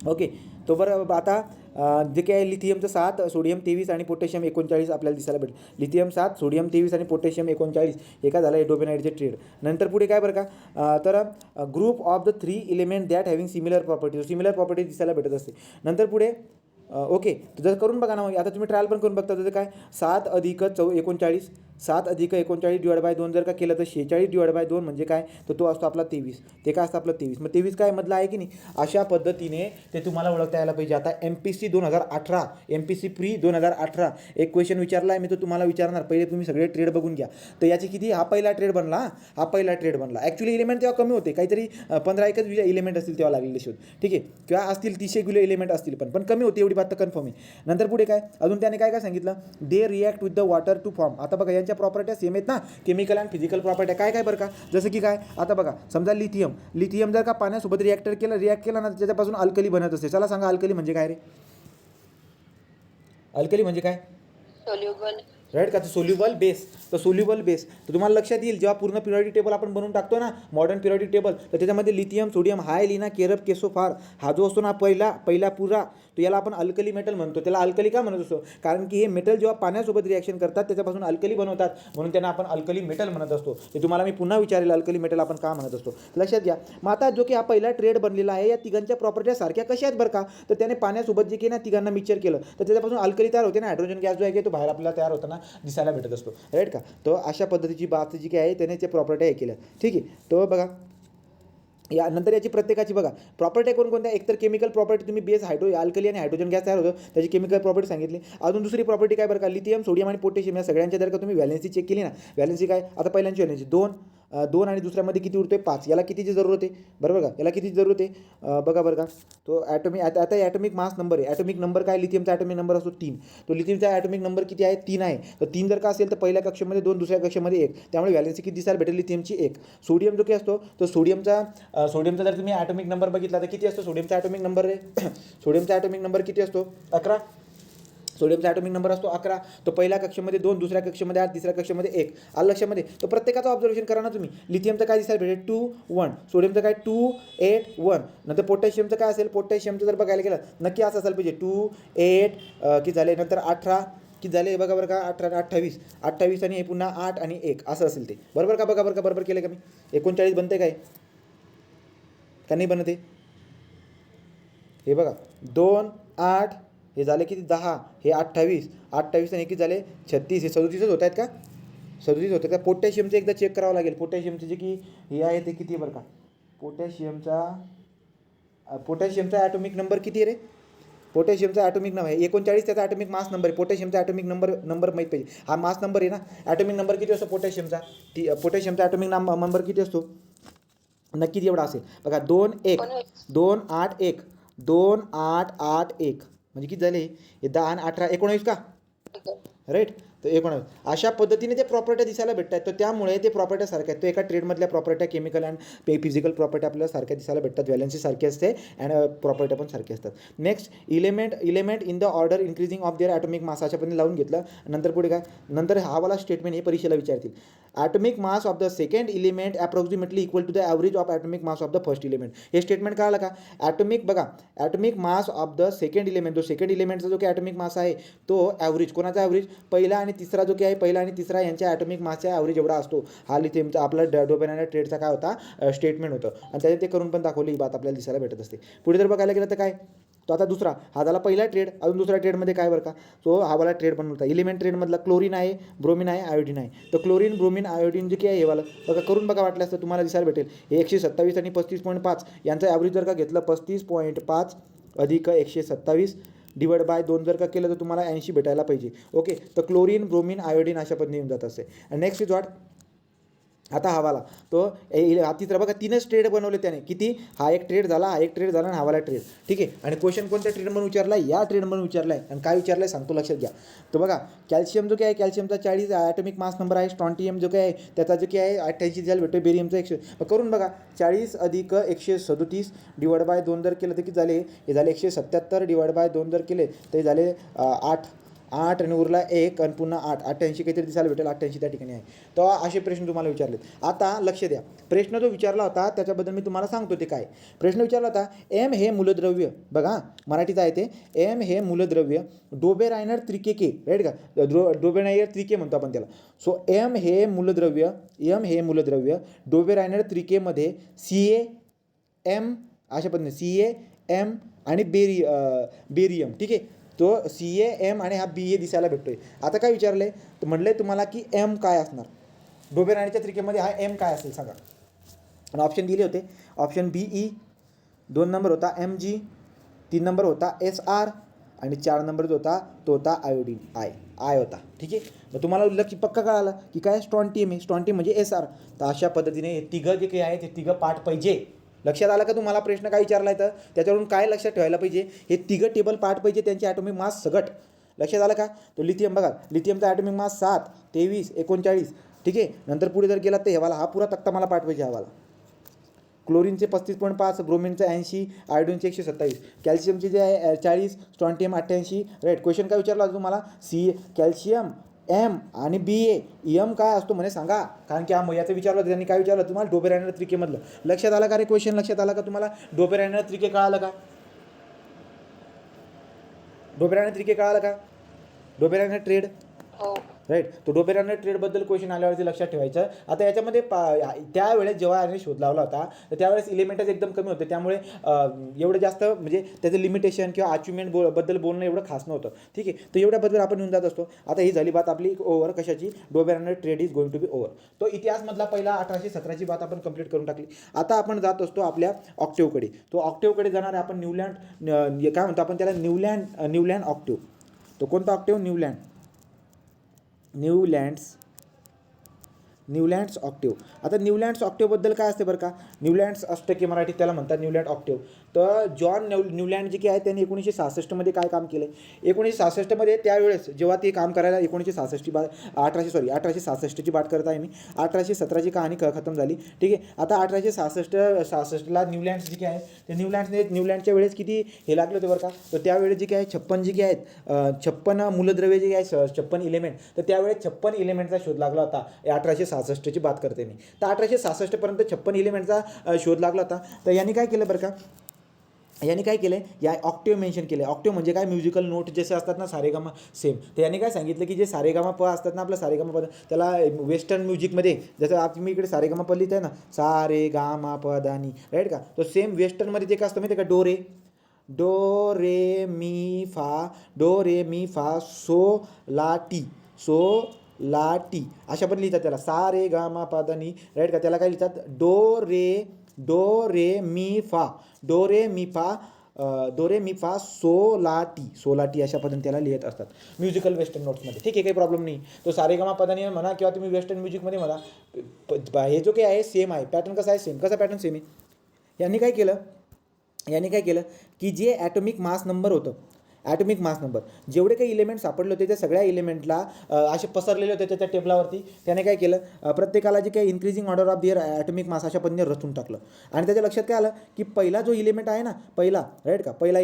ओके. तो बरं आता जे काय आहे, लिथियमचं 7, सोडियम 23 आणि पोटॅशियम 39 आपल्याला दिसायला भेटेल. लिथियम 7, सोडियम 23 आणि पोटॅशियम 39 हे काय झालं, डोबेनाइटचे ट्रेड. नंतर पुढे काय बरं का, तर group of the 3 element that having similar property दिसायला भेटत असते. नंतर पुढे ओके. तर जर करून बघा ना, मग आता तुम्ही ट्रायल पण करून बघता. तर काय 7 अधिक 39, 7 अधिक 39 डिवाइड बाय 2 जर का केलं तर 46 डिवाइड बाय 2 म्हणजे काय, तर तो असतो आपला 23. ते काय असतं आपलं 23. मग 23 काय मधला आहे की नाही. अशा पद्धतीने ते तुम्हाला ओळखता यायला पाहिजे. आता MPC 2018, MPC प्री 2018 एक क्वेश्चन विचारला आहे मी, तो तुम्हाला विचारणार. पहिले तुम्ही सगळे ट्रेड बघून घ्या. तर याची किती, हा पहिला ट्रेड बनला. ॲक्च्युली इलिमेंट तेव्हा कमी होते, काहीतरी 15 इलिमेंट असतील तेव्हा लागलेले शोध, ठीक आहे, किंवा असतील 30 किलो इलिमेंट असतील, पण कमी होते, एवढी बात तर कन्फर्म आहे. नंतर पुढे काय अजून त्याने काय सांगितलं, they react with the water to form. आता बघा यांच्या प्रॉपर्ट्या सेम आहेत ना, केमिकल अँड फिजिकल प्रॉपर्ट्या. काय बरं का, जसं की काय, आता बघा समजा लिथियम जर का पाण्यासोबत रिॲक्ट केला ना, त्याच्यापासून अल्कली बनत असते. चला सांगा अल्कली म्हणजे काय रे, अल्कली म्हणजे काय, सोल्युबल, राईट का. तर सोल्युबल बेस. तर तुम्हाला लक्षात येईल जेव्हा पूर्ण पिरियडिक टेबल आपण बनवून टाकतो ना, मॉडर्न पिरियडिक टेबल, तर त्याच्यामध्ये लिथियम, सोडियम, हाय लिना, केरब, केसोफार हा जो असतो ना पहिला पुरा, तो याला आपण अल्कली मेटल म्हणतो. त्याला अल्कली का म्हणत असतो, कारण की हे मेटल जेव्हा पाण्यासोबत रिॲक्शन करतात त्याच्यापासून अल्कली बनवतात, म्हणून त्यांना आपण अल्कली मेटल म्हणत असतो. ते तुम्हाला मी पुन्हा विचारेल अल्कली मेटल आपण का म्हणत असतो, लक्षात घ्या. मग आता जो की हा पहिला ट्रेड बनलेला आहे, या तिघांच्या प्रॉपर्ट्या सारख्या कशा आहेत बरं का, तर त्याने पाण्यासोबत जे की ना तिघांना मिक्सचर केलं तर त्याच्यापासून अल्कली तयार होते ना, हायड्रोजन गॅस जो आहे की तो बाहेर आपल्याला तयार होताना दिसायला भेटत असतो, राईट का. तो अशा पद्धतीची बात जी काही आहे त्याने ते प्रॉपर्ट्या हे केल्या, ठीक आहे. तो बघा यानंतर याची प्रत्येकाची बघा प्रॉपर्टी कोणत्या, एकतर केमिकल प्रॉपर्टी तुम्ही बेस अल्कली आणि हायड्रोजन गॅस तयार होतो त्याची केमिकल प्रॉपर्टी सांगितली. अजून दुसरी प्रॉपर्टी काय बरं का, लिथियम, सोडियम आणि पोटॅशियम या सगळ्यांच्या जर का तुम्ही व्हॅलेन्सी चेक केली ना, व्हॅलेन्सी काय, आता पहिल्यांची व्हॅलेन्सी 2 आणि दुसऱ्यामध्ये किती उरते 5, याला कितीची जरूरत आहे बरोबर का, याला कितीची जरूरत आहे बघा बरं का. तो आता ॲटॉमिक मास नंबर आहे, ॲटॉमिक नंबर काय, लिथियमचा ॲटॉमिक नंबर असतो 3, तो लिथियमचा ॲटॉमिक नंबर किती आहे 3 आहे. तर 3 जर का असेल तर पहिल्या कक्षामध्ये 2, दुसऱ्या कक्षामध्ये 1, त्यामुळे व्हॅलेन्सी किती दिसायला भेटेल लिथियमची 1. सोडियम जो काही असतो तो सोडियमचा जर तुम्ही ॲटॉमिक नंबर बघितला तर किती असतो सोडियमचा ॲटॉमिक नंबर रे सोडियमचा ॲटॉमिक नंबर किती असतो 11. सोडियमचा ॲटॉमिक नंबर असतो 11, तो पहिल्या कक्षेमध्ये 2, दुसऱ्या कक्षेमध्ये 8, तिसऱ्या कक्षेमध्ये 1. आलं लक्षामध्ये? तो प्रत्येकाचं ऑब्झर्वेशन करा ना तुम्ही. लिथियमचं काय दिसायला भेटेल 2, 1. सोडियमचं काय 2, 8, 1. नंतर पोटॅशियमचं काय असेल? पोटॅशियमचं जर बघायला गेलं नक्की असं असायला पाहिजे 2, 8 किती झाले, नंतर 18 किती झाले बघा बरं का, 18, 28, 28 आणि हे पुन्हा 8 आणि 1 असं असेल ते. बरोबर का? बघा बरं का, बरोबर केलं का मी? 39 बनते काय का नाही बनते? हे बघा 2, 8 हे झाले किती 10, हे 28, 28 आणि किती झाले 36, हे 37च होत आहेत का? 37 होतं का? पोटॅशियमचं एकदा चेक करावं लागेल. पोटॅशियमचे जे की हे आहे ते किती बरं का? पोटॅशियमचा ॲटॉमिक नंबर किती आहे रे? पोटॅशियमचा ॲटॉमिक नंबर आहे 39, त्याचा ॲटॉमिक मास नंबर आहे. पोटॅशियमचा ॲटॉमिक नंबर माहीत पाहिजे. हा मास नंबर आहे ना. ॲटॉमिक नंबर किती असतो पोटॅशियमचा? पोटॅशियमचा ॲटॉमिक नंबर किती असतो? नक्कीच एवढा असेल बघा. 2, 1, 2, 8, 1, 2, 8, 8, 1 म्हणजे किती झाले? हे 10 आणि 18, 19 का? राईट. तर 19 अशा पद्धतीने ते प्रॉपर्ट्या दिसायला भेटतात. तर त्यामुळे ते प्रॉपर्ट्या सारख्या आहेत. तो एका ट्रेडमधल्या प्रॉपर्ट्या केमिकल अँड फिजिकल प्रॉपर्ट्या आपल्याला सारख्या दिसायला भेटतात. व्हॅलन्सी सारखी असते अँड प्रॉपर्ट्या पण सारखी असतात. Next element in the order increasing of their atomic mass अशा पद्धतीने लावून घेतलं. नंतर पुढे काय? नंतर हा वाला स्टेटमेंट हे परीक्षेला विचारतील. Atomic mass of the second element approximately equal to the average of atomic mass of the first element. हे स्टेटमेंट कळालं का? Atomic mass of the second element, जो सेकंड इलिमेंटचा जो काही ॲटॉमिक मास आहे तो ॲव्हरेज कोणाचा ॲव्हरेज? पहिला आणि तिसरा जो काही आहे, पहिला आणि तिसरा यांच्या ॲटॉमिक मासचा ॲव्हरेज एवढा असतो. हा लिथियमचा आपला डोबेन ट्रेडचा काय होता? स्टेटमेंट होतं आणि त्याच्यात ते करून पण दाखवली ही बात आपल्याला दिसायला भेटत असते. पुढे जर बघायला गेलं तर काय? तो आता दुसरा हा झाला पहिला ट्रेड. अजून दुसऱ्या ट्रेडमध्ये काय बरं का? तो हा वाला ट्रेड बनवता इलिमेंट ट्रेडमधला क्लोरीन आहे, ब्रोमिन आहे, आयोडीन आहे. तर क्लोरीन, ब्रोमिन, आयोडीन जे काही आहे हे वाला बघा करून बघा वाटल्यास तर तुम्हाला दिसायला भेटेल. हे 127 आणि 35.5 यांचं ॲव्हरेज जर का घेतलं 35.5 अधिक 127 डिवाइड बाय 2 जर का केलं तर तुम्हाला 80 भेटायला पाहिजे. ओके. तर क्लोरीन, ब्रोमिन, आयोडीन अशा पद्धतीने येऊन जात असते. आणि नेक्स्ट इज व्हॉट? आता हा वाला तो हा तिसरा बघा 3च ट्रेड बनवले त्याने. किती? हा एक ट्रेड झाला, हा एक ट्रेड झाला आणि हा वाला ट्रेड. ठीक आहे. आणि क्वेश्चन कोणत्या ट्रेडमधून विचारला? या ट्रेडमधून विचारला आहे. आणि काय विचारलं आहे सांगतो, लक्षात घ्या. तर बघा कॅल्शियम जो काय आहे, कॅल्शियमचा 40 ॲटॉमिक मास नंबर आहे. स्ट्रॉन्टियम जो काय आहे त्याचा जो काय आहे 88 दिसायला भेटतो. बेरियमचा 100. करून बघा 40 अधिक 137 डिवाइड बाय 2 जर केलं तर किती झाले? हे झाले 177 डिवाइड बाय 2 जर केले तर झाले 8 आणि उरला 1 आणि पुन्हा 8, 88 काहीतरी दिसायला भेटेल. 88 त्या ठिकाणी आहे. तर असे प्रश्न तुम्हाला विचारलेत. आता लक्ष द्या. प्रश्न जो विचारला होता त्याच्याबद्दल मी तुम्हाला सांगतो ते काय. प्रश्न विचारला होता एम हे मूलद्रव्य, बघा मराठीचं आहे ते. एम हे मूलद्रव्य डोबेरायनर त्रिके, राईट का? डोबेरायनर त्रिके म्हणतो आपण त्याला. सो एम हे मूलद्रव्य डोबेरायनर त्रिकेमध्ये CaM अशा पद्धतीने CaM आणि बेरियम. ठीक आहे. तो CaM आणि हा BA दिसायला भेटतोय. आता काय विचारलं आहे? तर म्हणलं आहे तुम्हाला की M काय असणार? डोबेरायनरच्या त्रिकेमध्ये हा M काय असेल सांगा. आणि ऑप्शन दिले होते. ऑप्शन BE, 2 नंबर होता Mg, 3 नंबर होता SR आणि 4 नंबर जो होता तो होता आयोडीन I होता. ठीक आहे. मग तुम्हाला लक्ष पक्का कळालं की काय? स्ट्रॉन्टियम आहे. स्ट्रॉन्टियम म्हणजे SR. तर अशा पद्धतीने हे तिघं जे काही आहे ते तिघं पाठ पाहिजे. लक्षात आलं का तुम्हाला? प्रश्न काय विचारला आहे तर त्याच्यावरून काय लक्षात ठेवायला पाहिजे? हे तिघं टेबल पार्ट पाहिजे, त्यांचे ॲटॉमिक मास सगट. लक्षात आलं का? तो लिथियम बघा, लिथियमचा ॲटॉमिक मास 7, 23, 39. ठीक आहे. नंतर पुढे जर गेला तर हेवाला हा पुरा तक्ता मला पाठ पाहिजे. हवाला क्लोरीनचे 35.5, ब्रोमिनचे 80, आयोडीनचे 127, कॅल्शियमचे जे आहे 40, स्ट्रॉन्टियम 88. राईट. क्वेश्चन काय विचारला तुम्हाला? कॅल्शियम M आणि BA काय असतो म्हणे सांगा. कारण की हा याचं विचारलं होतं त्यांनी. काय विचारलं तुम्हाला? डोबेरायनर त्रिकेमधलं. लक्षात आलं का रे? क्वेश्चन लक्षात आला का तुम्हाला? डोबेरायनर त्रिके कळालं का? डोबेरायनर त्रिके कळालं का? Dobereiner trade. राईट. तो डोबेरायनर ट्रेडबद्दल क्वेश्चन आल्यावरती लक्षात ठेवायचं. आता याच्यामध्ये त्यावेळेस जेव्हा याने शोध लावला होता तर त्यावेळेस इलिमेंटच एकदम कमी होते. त्यामुळे एवढं जास्त म्हणजे त्याचं लिमिटेशन किंवा अचिव्हमेंट बद्दल बोलणं एवढं खास नव्हतं. ठीक आहे. तर एवढ्याबद्दल आपण येऊन जात असतो. आता ही झाली बात आपली ओव्हर. कशाची? Dobereiner triad is going to be over. तो इतिहासमधला पहिला 1817ची बात आपण कंप्लीट करून टाकली. आता आपण जात असतो आपल्या ऑक्टेव्हकडे. तो ऑक्टेव्हकडे जाणार आहे आपण. न्यूलँड काय म्हणतो आपण त्याला? न्यूलँड ऑक्टेव्ह. तो कोणता ऑक्टेव्ह? Newlands Newlands octave. आता न्यूलँड्स ऑक्टेव्हबद्दल काय असते बरं का, न्यूलँड्स अष्टके मराठीत त्याला म्हणतात न्यूलँड ऑक्टेव्ह. तर जॉन न्यूलँड जे की आहे त्यांनी 1966मध्ये काय काम केलं, 1966मध्ये त्यावेळेस जेव्हा ते काम करायला 1866ची बात करत आहे मी. 1817ची कहाणी खतम झाली. ठीक आहे. आता 1866ला न्यूलँड्स जे की आहे ते न्यूलँडच्या वेळेस किती हे लागले होते बरं का, तर त्यावेळेस जे काय 56 जे काही आहेत 56 मूलद्रव्ये जे आहेत 56 इलेमेंट, तर त्यावेळेस 56 इलेमेंटचा शोध लागला होता. 1866ची बात करते मी. तर 1866पर्यंत 56 इलेमेंटचा शोध लागला होता. तर यांनी काय केलं बरं का, यांनी काय केलं, या ऑक्टेव्ह मेन्शन केले. ऑक्टेव्ह म्हणजे काय, म्युझिकल नोट जसे असतात ना सारेगामा सेम. तर यांनी काय सांगितलं की जे सारेगामा प असतात ना आपलं सारेगामा प, त्याला वेस्टर्न म्युझिकमध्ये जसं तुम्ही इकडे सारेगामा प लिहित आहे ना सारे गामा प दा नी, राईट का, तो सेम वेस्टर्नमध्ये ते काय असतं माहिती आहे का, डो रे मी फा सो ला टी अशा पण लिहितात त्याला, सा रे गा मा पा दा नी, राईट का. त्याला काय लिहितात, डो रे मी फा सो ला टी अशा पद्धतीने त्याला लिहित असतात म्युझिकल वेस्टर्न नोट्समध्ये. ठीक आहे, काही प्रॉब्लेम नाही. तो सारेगामा पदानी म्हणा किंवा तुम्ही वेस्टर्न म्युझिकमध्ये म्हणा, हे जो काही आहे सेम आहे. पॅटर्न कसा आहे, सेम. कसा पॅटर्न, सेम आहे. यांनी काय केलं की जे ॲटॉमिक मास नंबर होतं, ॲटॉमिक मास नंबर जेवढे काही इलेमेंट सापडले होते त्या सगळ्या इलेमेंटला असे पसरलेले होते त्याच्या टेबलावरती. त्याने काय केलं, प्रत्येकाला जे काही increasing order of their atomic mass अशा पद्धतीने रचून टाकलं. आणि त्याच्या लक्षात काय आलं की पहिला जो इलेमेंट आहे ना, राईट का, पहिला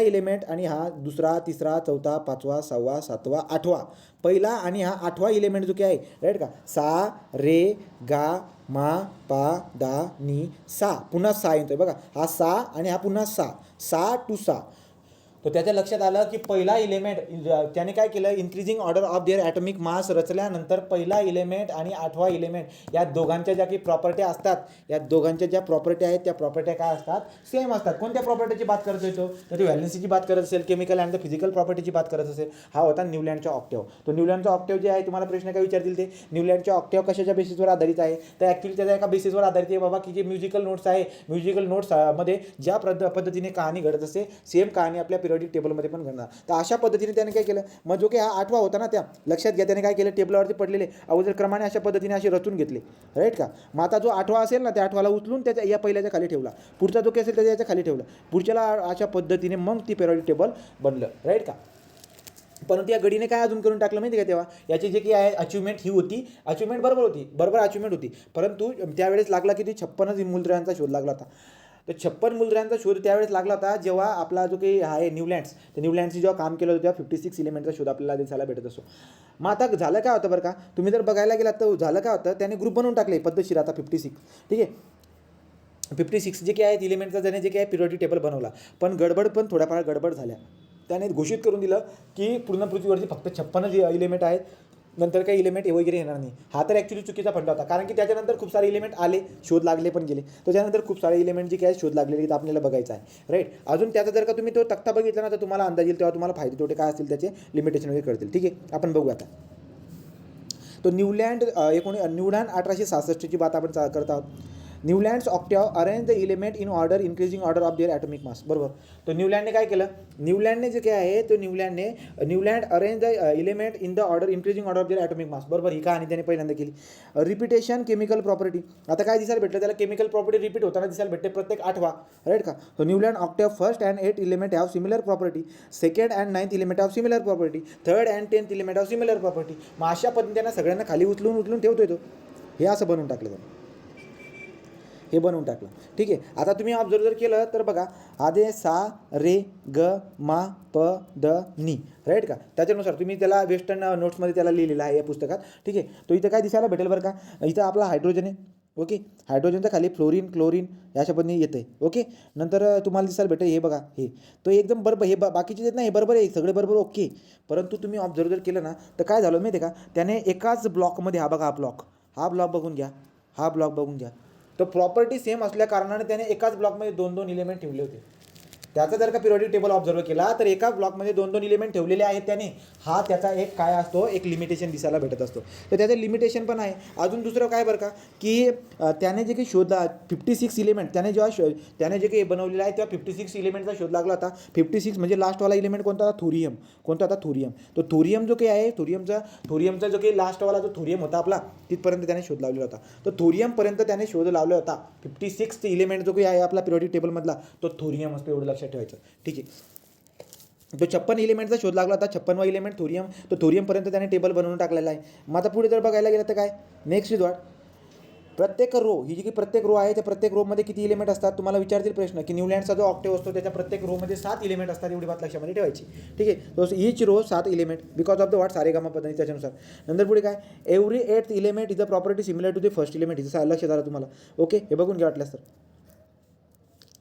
इलेमेंट आणि हा दुसरा, तिसरा, चौथा, पाचवा, 6वा, 7वा, 8वा, पहिला आणि हा 8वा इलेमेंट जो काही आहे, राईट का, सा रे गा मा पा दा नी सा, पुन्हा सा येतोय बघा, हा सा आणि हा पुन्हा सा टू सा. तर त्याच्या लक्षात आलं की पहिला इलेमेंट, त्याने काय केलं, increasing order of their atomic mass रचल्यानंतर पहिला इलेमेंट आणि 8वा इलेमेंट या दोघांच्या ज्या काही प्रॉपर्ट्या असतात, या दोघांच्या ज्या प्रॉपर्ट्या आहेत त्या प्रॉपर्ट्या काय असतात, सेम असतात. कोणत्या प्रॉपर्टीची बात करत होतो, तर ती व्हॅलेन्सीची बात करत असेल, केमिकल अँड द फिजिकल प्रॉपर्टीची बात करत असेल. हा होता न्यूलँडचा ऑक्टेव्ह. तो न्यूलँडचा ऑक्टेव्ह जे आहे, तुम्हाला प्रश्न काय विचारतील ते, न्यूलँडच्या ऑक्टेव्ह कशाच्या बेसिसवर आधारित आहे, तर ॲक्च्युली त्याच्या एका बेसिसवर आधारित आहे बाबा, की जे म्युझिकल नोट्स आहे, म्युझिकल नोट्समध्ये ज्या पद्धतीने कहाणी घडत असते, सेम कहाणी आपल्या पिरियडिक टेबलमध्ये पण घडणार. तर अशा पद्धतीने त्याने काय केलं, मग जो काही हा 8वा होता ना, त्या लक्षात घ्या, त्याने काय केलं, टेबलावरती पडलेले अगोदर क्रमाने अशा पद्धतीने असे रचून घेतले, राईट का. मग आता जो 8वा असेल ना, त्या 8वाला उचलून त्याच्या या पहिल्याच्या खाली ठेवला, पुढचा जो काही असेल त्याच्या याच्या खाली ठेवला, पुढच्याला अशा पद्धतीने मग ती पिरियडिक टेबल बनलं, राईट का. परंतु या गडीने काय अजून करून टाकलं माहिती का, तेव्हा याची जे काही आहे अचिव्हमेंट ही होती, अचिव्हमेंट बरोबर अचिव्हमेंट होती, परंतु त्यावेळेस लागला की ती 56 मूलद्रव्यांचा शोध लागला होता. तर 56 मूलद्रव्यांचा शोध त्यावेळेस लागला होता जेव्हा आपला जो काही आहे न्यूलँड्सची जेव्हा काम केलं होतं तेव्हा 56 इलेमेंटचा शोध आपल्याला दिसायला भेटत असतो. मग आता झालं काय होतं बरं का, तुम्ही जर बघायला गेलात तर झालं काय होतं, त्याने ग्रुप बनवून टाकले पद्धतशीर. आता 56, ठीक आहे, 56 जे काही आहेत इलेमेंटचा त्याने जे काही पिरियडिक टेबल बनवला, पण थोड्याफार गडबड झाल्या. त्याने घोषित करून दिलं की पूर्ण पृथ्वीवरती फक्त 56 इलेमेंट आहेत, नंतर काही इलेमेंट वगैरे येणार नाही. हा तर ॲक्च्युली चुकीचा फंडा होता, कारण की त्याच्यानंतर खूप सारे इलेमेंट आले, शोध लागले पण गेले. त्याच्यानंतर खूप सारे इलेमेंट जे काय शोध लागलेले आपल्याला बघायचं आहे, राईट. अजून त्याचा जर का तुम्ही तो तक्ता बघितला ना, तर तुम्हाला अंदाज येईल, तेव्हा तुम्हाला फायदे तोटे काय असतील त्याचे लिमिटेशन वगैरे कळतील. ठीक आहे, आपण बघू आता. तो न्यूलँड 1866ची बात आपण करत आहोत. Newlands octave arrange the element in order increasing order of their atomic mass, बरोबर. तर न्यूलँडने काय केलं, न्यूलँडने जे काय आहे तो Newland arrange the element in the order increasing order of their atomic mass, बरोबर. ही कहाणी त्याने पहिल्यांदा केली. रिपिटेशन केमिकल प्रॉपर्टी, आता काय दिसायला भेटलं त्याला, केमिकल प्रॉपर्टी रिपीट होताना दिसायला भेटते प्रत्येक 8वा, राईट का. तो Newland octave first and 8 element have similar property, second and 9th element of similar property, third and 10th element of similar property. मग अशा पद्धतीने सगळ्यांना खाली उचलून ठेवतोय तो. हे असं बनवून टाकलं त्याने, हे बनवून टाकलं. ठीक आहे, आता तुम्ही ऑब्झर्व जर केलं तर बघा, आधे सा रे ग मा प द नी, राईट का. त्याच्यानुसार तुम्ही त्याला वेस्टर्न नोट्समध्ये त्याला लिहिलेलं आहे या पुस्तकात. ठीक आहे, तो इथं काय दिसायला भेटेल बरं का, इथं आपला हायड्रोजन आहे, ओके. हायड्रोजनच्या खाली फ्लोरीन क्लोरीन अशा पद्धतीने येते, ओके. नंतर तुम्हाला दिसायला भेटेल हे बघा, हे तो एकदम बरोबर, हे बाकीचे येत नाही, हे बरोबर आहे, सगळे बरोबर ओके. परंतु तुम्ही ऑब्झर्व जर केलं ना, तर काय झालं माहिती आहे का, त्याने एकाच ब्लॉकमध्ये, हा बघा हा ब्लॉक बघून घ्या, हा ब्लॉक बघून घ्या, तर प्रॉपर्टी सेम असल्या कारणाने त्याने एकाच ब्लॉकमध्ये 2-2 इलेमेंट ठेवले होते. त्याचा जर का पिरियॉडिक टेबल ऑब्झर्व केला तर एका ब्लॉकमध्ये 2-2 इलिमेंट ठेवलेले आहेत त्याने, हा त्याचा एक काय असतो, एक लिमिटेशन दिसायला भेटत असतो. तर त्याचं लिमिटेशन पण आहे. अजून दुसरं काय बरं का, की त्याने जे काही शोध 56 इलिमेंट त्याने जे काही बनवलेलं आहे तेव्हा 56 इलिमेंटचा शोध लागला होता. 56 म्हणजे लास्टवाला इलिमेंट कोणता होता, थोरियम. कोणता होता, थोरियम. तो थोरियम जो काही आहे, थोरियमचा जो काही लास्टवाला जो थोरियम होता आपला, तिथपर्यंत त्याने शोध लावलेला होता. तर थोरियमपर्यंत त्याने शोध लावला होता. 56 इलिमेंट जो काही आहे आपला पिरियॉडिक टेबलमधला, तो थोरियम असतो, एवढं लक्षात ठेवायचं. ठीक आहे. तो 56 इलिमेंटचा शोध लागला होता. 56वा इलिमेंट थोरियम. तो थोरियमपर्यंत त्याने टेबल बनवून टाकलेला आहे. मग आता पुढे जर बघायला गेलं तर काय, नेक्स्ट इज व्हॉट, प्रत्येक रो, ही जी की प्रत्येक रो आहे त्या प्रत्येक रोमध्ये किती इलिमेंट असतात, तुम्हाला विचारतील प्रश्न की न्यूलँडचा जो ऑक्टेव्ह असतो त्याच्या प्रत्येक रोमध्ये 7 इलिमेंट असतात, एवढी बात लक्षामध्ये ठेवायची. ठीक आहे. तो each row 7 element because of the what, सारेगामा पद्धती त्याच्यानुसार. नंतर पुढे काय, every 8th element is a property similar to the first element. हिचं लक्ष झालं तुम्हाला. ओके, हे बघून घ्या वाटल्यास तर.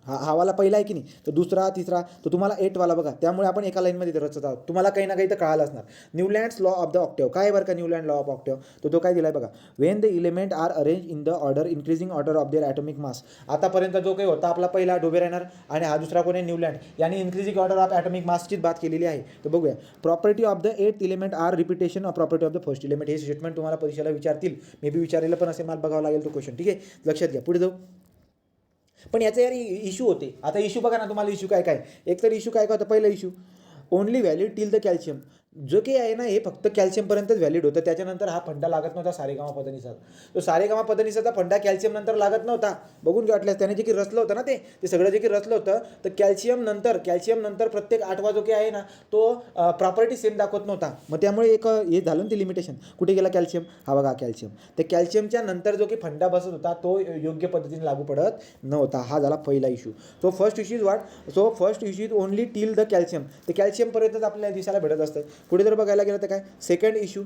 हा वाला पहिला आहे की नाही, तर दुसरा तिसरा, तर तुम्हाला 8 वाला बघा. त्यामुळे आपण एका लाईनमध्ये इथे रचत आहोत. तुम्हाला काही ना काही तर कळालं असणार. Newlands law of the octave काय बरं का, न्यूलँड लॉ ऑफ ऑक्टेव्ह, तर तो काय दिलाय बघा, when the element are arrange in the order increasing order of their atomic mass. आतापर्यंत जो काही होता आपला पहिला डोबे राहणार आणि हा दुसरा कोणी न्यूलँड, यांनी इन्क्रीजिंग ऑर्डर ऑफ ॲटॉमिक मासचीच बात केलेली आहे. तर बघूया, property of the 8th element are repetition of property of the first element. हे स्टेटमेंट तुम्हाला परीक्षेला विचारतील, मे बी विचारलेलं पण असेल, मला बघावं लागेल तो क्वेश्चन. ठीक आहे, लक्षात घ्या. पुढे जाऊ. पण याचे यार इश्यू होते. आता इश्यू बघा ना, तुम्हाला इश्यू काय काय, एक तर इश्यू काय काय होतं, पहिला issue only valid till the calcium. जो काही आहे ना, हे फक्त कॅल्शियमपर्यंतच व्हॅलिड होतं. त्याच्यानंतर हा फंडा लागत नव्हता सारेगामा पधनिसा. तो सारेगामा पधनिसाचा फंडा कॅल्शियम नंतर लागत नव्हता. बघून घ्या वाटल्यास, त्याने जे काही रचलं होतं ना, ते सगळं जे काही रचलं होतं, तर कॅल्शियम नंतर प्रत्येक 8वा जो काही आहे ना, तो प्रॉपर्टी सेम दाखवत नव्हता. मग त्यामुळे एक हे झालं ना ते लिमिटेशन. कुठे गेला कॅल्शियम, हा बघा कॅल्शियम. ते कॅल्शियमच्या नंतर जो काही फंडा बसत होता तो योग्य पद्धतीने लागू पडत नव्हता. हा झाला पहिला issue. So first issue is what, so first issue is only till the calcium. ते कॅल्शियमपर्यंतच आपल्याला दिसायला भेटत असतं. पुढे जर बघायला गेलं तर काय, second issue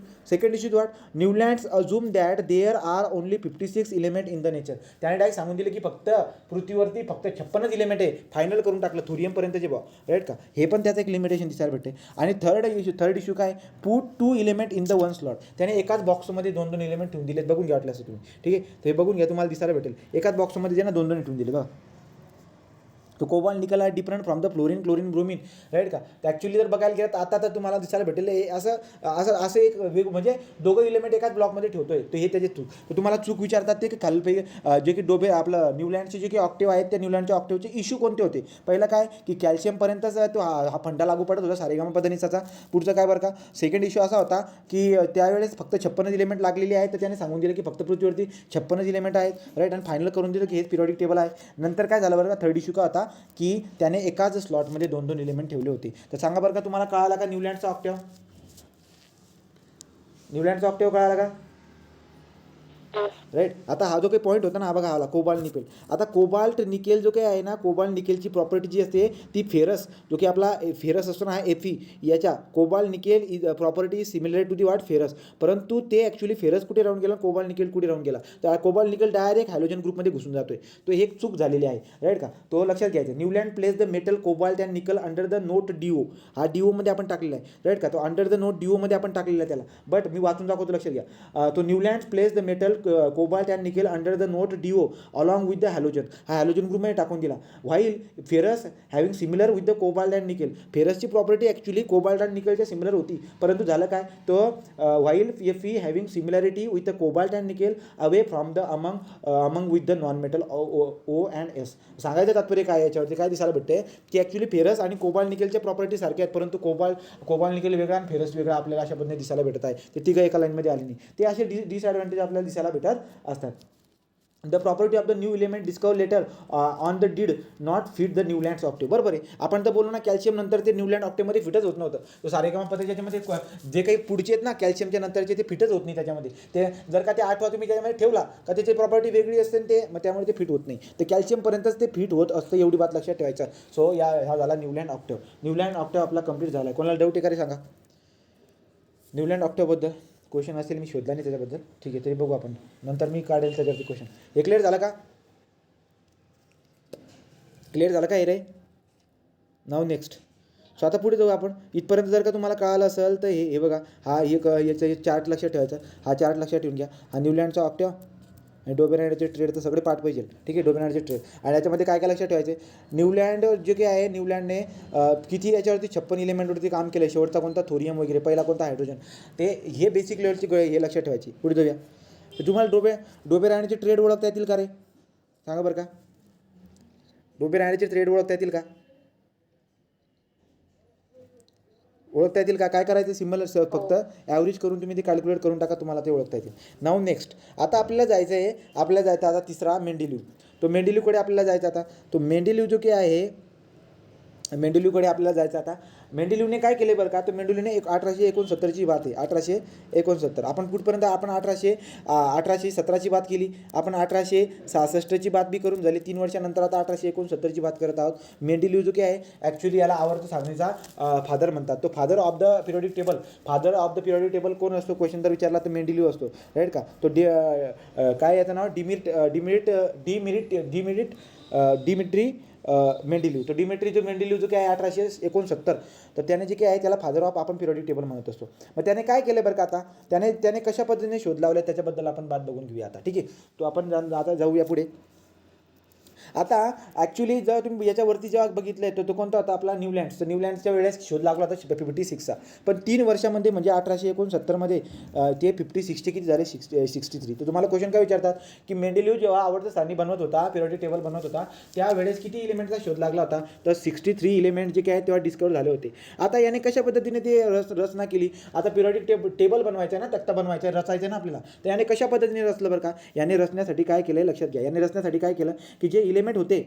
what, Newlands assume that there are only 56 element in the nature. त्याने डायरेक्ट सांगून दिले की फक्त पृथ्वीवरती फक्त 56च इलिमेंट आहे. फायनल करून टाकलं थोरियमपर्यंतचे बा, राईट का. हे पण त्याचं एक लिमिटेशन दिसायला भेटते. आणि थर्ड इश्यू काय, put 2 element in the one slot. त्याने एकाच बॉक्समध्ये 2-2 इलिमेंट ठेवून दिलेत. बघून घ्या वाटलं असं तुम्ही. ठीक आहे, तर हे बघून घ्या, तुम्हाला दिसायला भेटेल. एकाच बॉक्समध्ये जे ना 2-2 ठेवून दिले बघा. तो कोबाल्ट निकल आहे different from the chlorine bromine, right का. ॲक्च्युली जर बघायला गेलं तर आता तर तुम्हाला दिसायला भेटेल असं एक म्हणजे दोघं इलिमेंट एकाच ब्लॉकमध्ये ठेवतोय. तर हे त्याचे चूक. तर तुम्हाला चूक विचारतात ते की खालीपैकी जे की डोबे आपलं न्यूलँडचे जे काही ऑक्टेव्ह आहेत त्या न्यूलँडच्या ऑक्टेव्हचे इश्यू कोणते होते. पहिलं काय की कॅल्शियमपर्यंतच तो हा फंडा लागू पडत होता सारेगामा पधनिसाचा. पुढचं काय बरं का, सेकंड इश्यू असा होता की त्यावेळेस फक्त 56 इलिमेंट लागलेली आहेत. तर त्याने सांगून दिलं की फक्त पृथ्वीवरती 56 इलिमेंट आहेत, राईट. आणि फायनल करून दिलं की हेच पिरियॉडिक टेबल आहे. नंतर काय झालं बरं का, थर्ड इश्यू का होता की त्याने एकाच स्लॉटमध्ये 2-2 इलिमेंट ठेवले होते. तर सांगा बरं का, तुम्हाला कळाला का न्यूलँडचा ऑक्टेव्ह कळाला का, राईट. आता हा जो काही पॉईंट होता ना, हा बघा आला कोबाल्ट निकेल. आता कोबाल्ट निकेल जो काही आहे ना, कोबाल्ट निकेलची प्रॉपर्टी जी असते ती फेरस, जो की आपला फेरस असतो ना, हा Fe, याच्या cobalt nickel is property similar to the what, ferrous. परंतु ते ॲक्च्युली फेरस कुठे राहून गेला, कोबाल्ट निकेल कुठे राहून गेला, तर कोबाल्ट निकेल डायरेक्ट हॅलोजन ग्रुपमध्ये घुसून जातोय. तो एक चूक झालेली आहे, राईट का. तो लक्षात घ्यायचा. Newland place the metal cobalt and nickel under the note DO. हा DOमध्ये आपण टाकलेला आहे, राईट का. तो अंडर द नोट DOमध्ये आपण टाकलेला आहे त्याला. बट मी वाचून दाखवतो, लक्षात घ्या. तो Newland place the metal cobalt and nickel under the note DO along with the halogen. हा हॅलोजन ग्रुपमध्ये टाकून दिला. While ferrous having similar with the cobalt and nickel. फेरसची प्रॉपर्टी ॲक्च्युली कोबाल्ट अँड निकेलच्या सिमिलर होती, परंतु झालं काय, तो while Fe having similarity with the cobalt and nickel away from the among with the non metal O and S. सांगायचं तात्पर्य काय, याच्यावरती काय दिसायला भेटते की ॲक्च्युली फेरस आणि कोबाल्ट निकेलच्या प्रॉपर्टी सारख्या आहेत, परंतु कोबाल्ट निकेल वेगळा आणि फेरस वेगळा आपल्याला अशा पद्धतीने दिसायला भेटत आहे. ते तिघं एका लाईनमध्ये आली नाही. ते असे डिसॲडव्हान्टेज आपल्याला दिसायला भेटत असतात. The property of the new element discover later on the did not fit the Newlands octave. बरोबर आहे. आपण तर बोलू ना, कॅल्शियम नंतर ते न्यूलँड ऑक्टेव्हमध्ये फिटच होत नव्हतं. तो सारेगामा पद्धतीच्यामध्ये जे काही पुढचे आहेत ना कॅल्शियमच्या नंतरचे, ते फिटच होत नाही त्याच्यामध्ये. ते जर का ते 8वा तुम्ही त्याच्यामध्ये ठेवला का त्याची प्रॉपर्टी वेगळी असते ते, मग त्यामुळे ते फिट होत नाही. तर कॅल्शियमपर्यंतच ते फिट होत असतं, एवढी बात लक्षात ठेवायचं. सो हा झाला न्यूलँड ऑक्टेव्ह आपला कंप्लीट झाला. कोणाला डाऊट आहे का रे सांगा न्यूलँड ऑक्टेव्हबद्दल. क्वेश्चन असेल, मी शोधला नाही त्याच्याबद्दल. ठीक आहे, तरी बघू आपण नंतर, मी काढेल त्याच्यावरती क्वेश्चन. हे क्लिअर झालं का, हे रे. नाव नेक्स्ट. सो आता पुढे जाऊ आपण. इथपर्यंत जर का तुम्हाला कळालं असेल तर हे बघा, हा याचं चार्ट लक्षात ठेवायचा. हा चार्ट लक्षात ठेवून घ्या. हा न्यूलँडचा ऑक्टेव्ह आणि डोबेनाइडचे ट्रेड तर सगळे पाठ पाहिजे. ठीक आहे, डोबेनाइडचे ट्रेड. आणि याच्यामध्ये काय काय लक्षात ठेवायचे, न्यूलँड जे काही आहे, न्यूलँडने किती याच्यावरती 56 इलिमेंटवरती काम केलं. शेवटचा कोणता, थोरियम वगैरे, पहिला कोणता हायड्रोजन. ते हे बेसिक लेवलची हे लक्षात ठेवायची. पुढे जाऊया. तर तुम्हाला डोबेनाइडचे ट्रेड ओळखता येतील का रे, सांगा बरं का. डोबेनाइडचे ट्रेड ओळखता येतील का, ओळखता येतील का. काय करायचं, सिम्बल फक्त ॲव्हरेज करून तुम्ही ते कॅल्क्युलेट करून टाका, तुम्हाला ते ओळखता येतील. नाऊ नेक्स्ट, आता आपल्याला जायचं आहे, आता तिसरा मेंडेलिव्ह. तो मेंडेलिव्हकडे आपल्याला जायचं. आता तो मेंडेलिव्ह जो काही आहे, मेंडेलिव्हकडे आपल्याला जायचं. आता मेंडेलिव्हने काय केले बरं का, तर मेंडेलिव्हने 1869ची बात आहे, 1869. आपण कुठपर्यंत, आपण 1817ची बात केली, आपण 1866ची बात बी करून झाली. 3 वर्षानंतर आता 1869ची बात करत आहोत. मेंडेलिव्ह जो काय आहे, ॲक्च्युली याला आवर्त सारणीचा फादर म्हणतात. तो father of the periodic table कोण असतो, क्वेश्चन जर विचारला तर मेंडेलिव्ह असतो, राईट का. तो काय याचं नाव, डिमिट्री मेंडेलिव्ह. तो डिमिट्री मेंडेलिव्ह जो काय आहे 1869, तर त्याने जे काय आहे त्याला फादर ऑफ आपण पिरियोडिक टेबल म्हणत असतो. मग त्याने काय केलं बरं का, आता त्याने कशा पद्धतीने शोध लावले त्याच्याबद्दल आपण बात बघून घेऊया आता. ठीक आहे, तो आपण आता जाऊया पुढे. आता ॲक्च्युली जर तुम्ही याच्यावरती जेव्हा बघितलं तर तो कोणता होता आपला, न्यूलँड. तर न्यूलँडच्या वेळेस शोध लागला होता 56चा, पण 3 वर्षामध्ये म्हणजे 1869मध्ये ते 56चे किती झाले, 63. तर तुम्हाला क्वेश्चन काय विचारतात की मेंडेलिव्ह जेव्हा आवर्त सारणी बनवत होता, पिरियोडिक टेबल बनवत होता, त्यावेळेस किती इलिमेंटचा शोध लागला होता, तर 63 इलिमेंट जे काय तेव्हा डिस्कवर झाले होते. आता याने कशा पद्धतीने ते रचना केली. आता पिरियोडिक टेबल बनवायचं आहे ना, तक्ता बनवायचा आहे, रचायचं आहे ना आपल्याला, तर याने कशा पद्धतीने रचलं बरं का. याने रचण्यासाठी काय केलं लक्षात घ्या. याने रचण्यासाठी काय केलं की जे इलिमेंट होते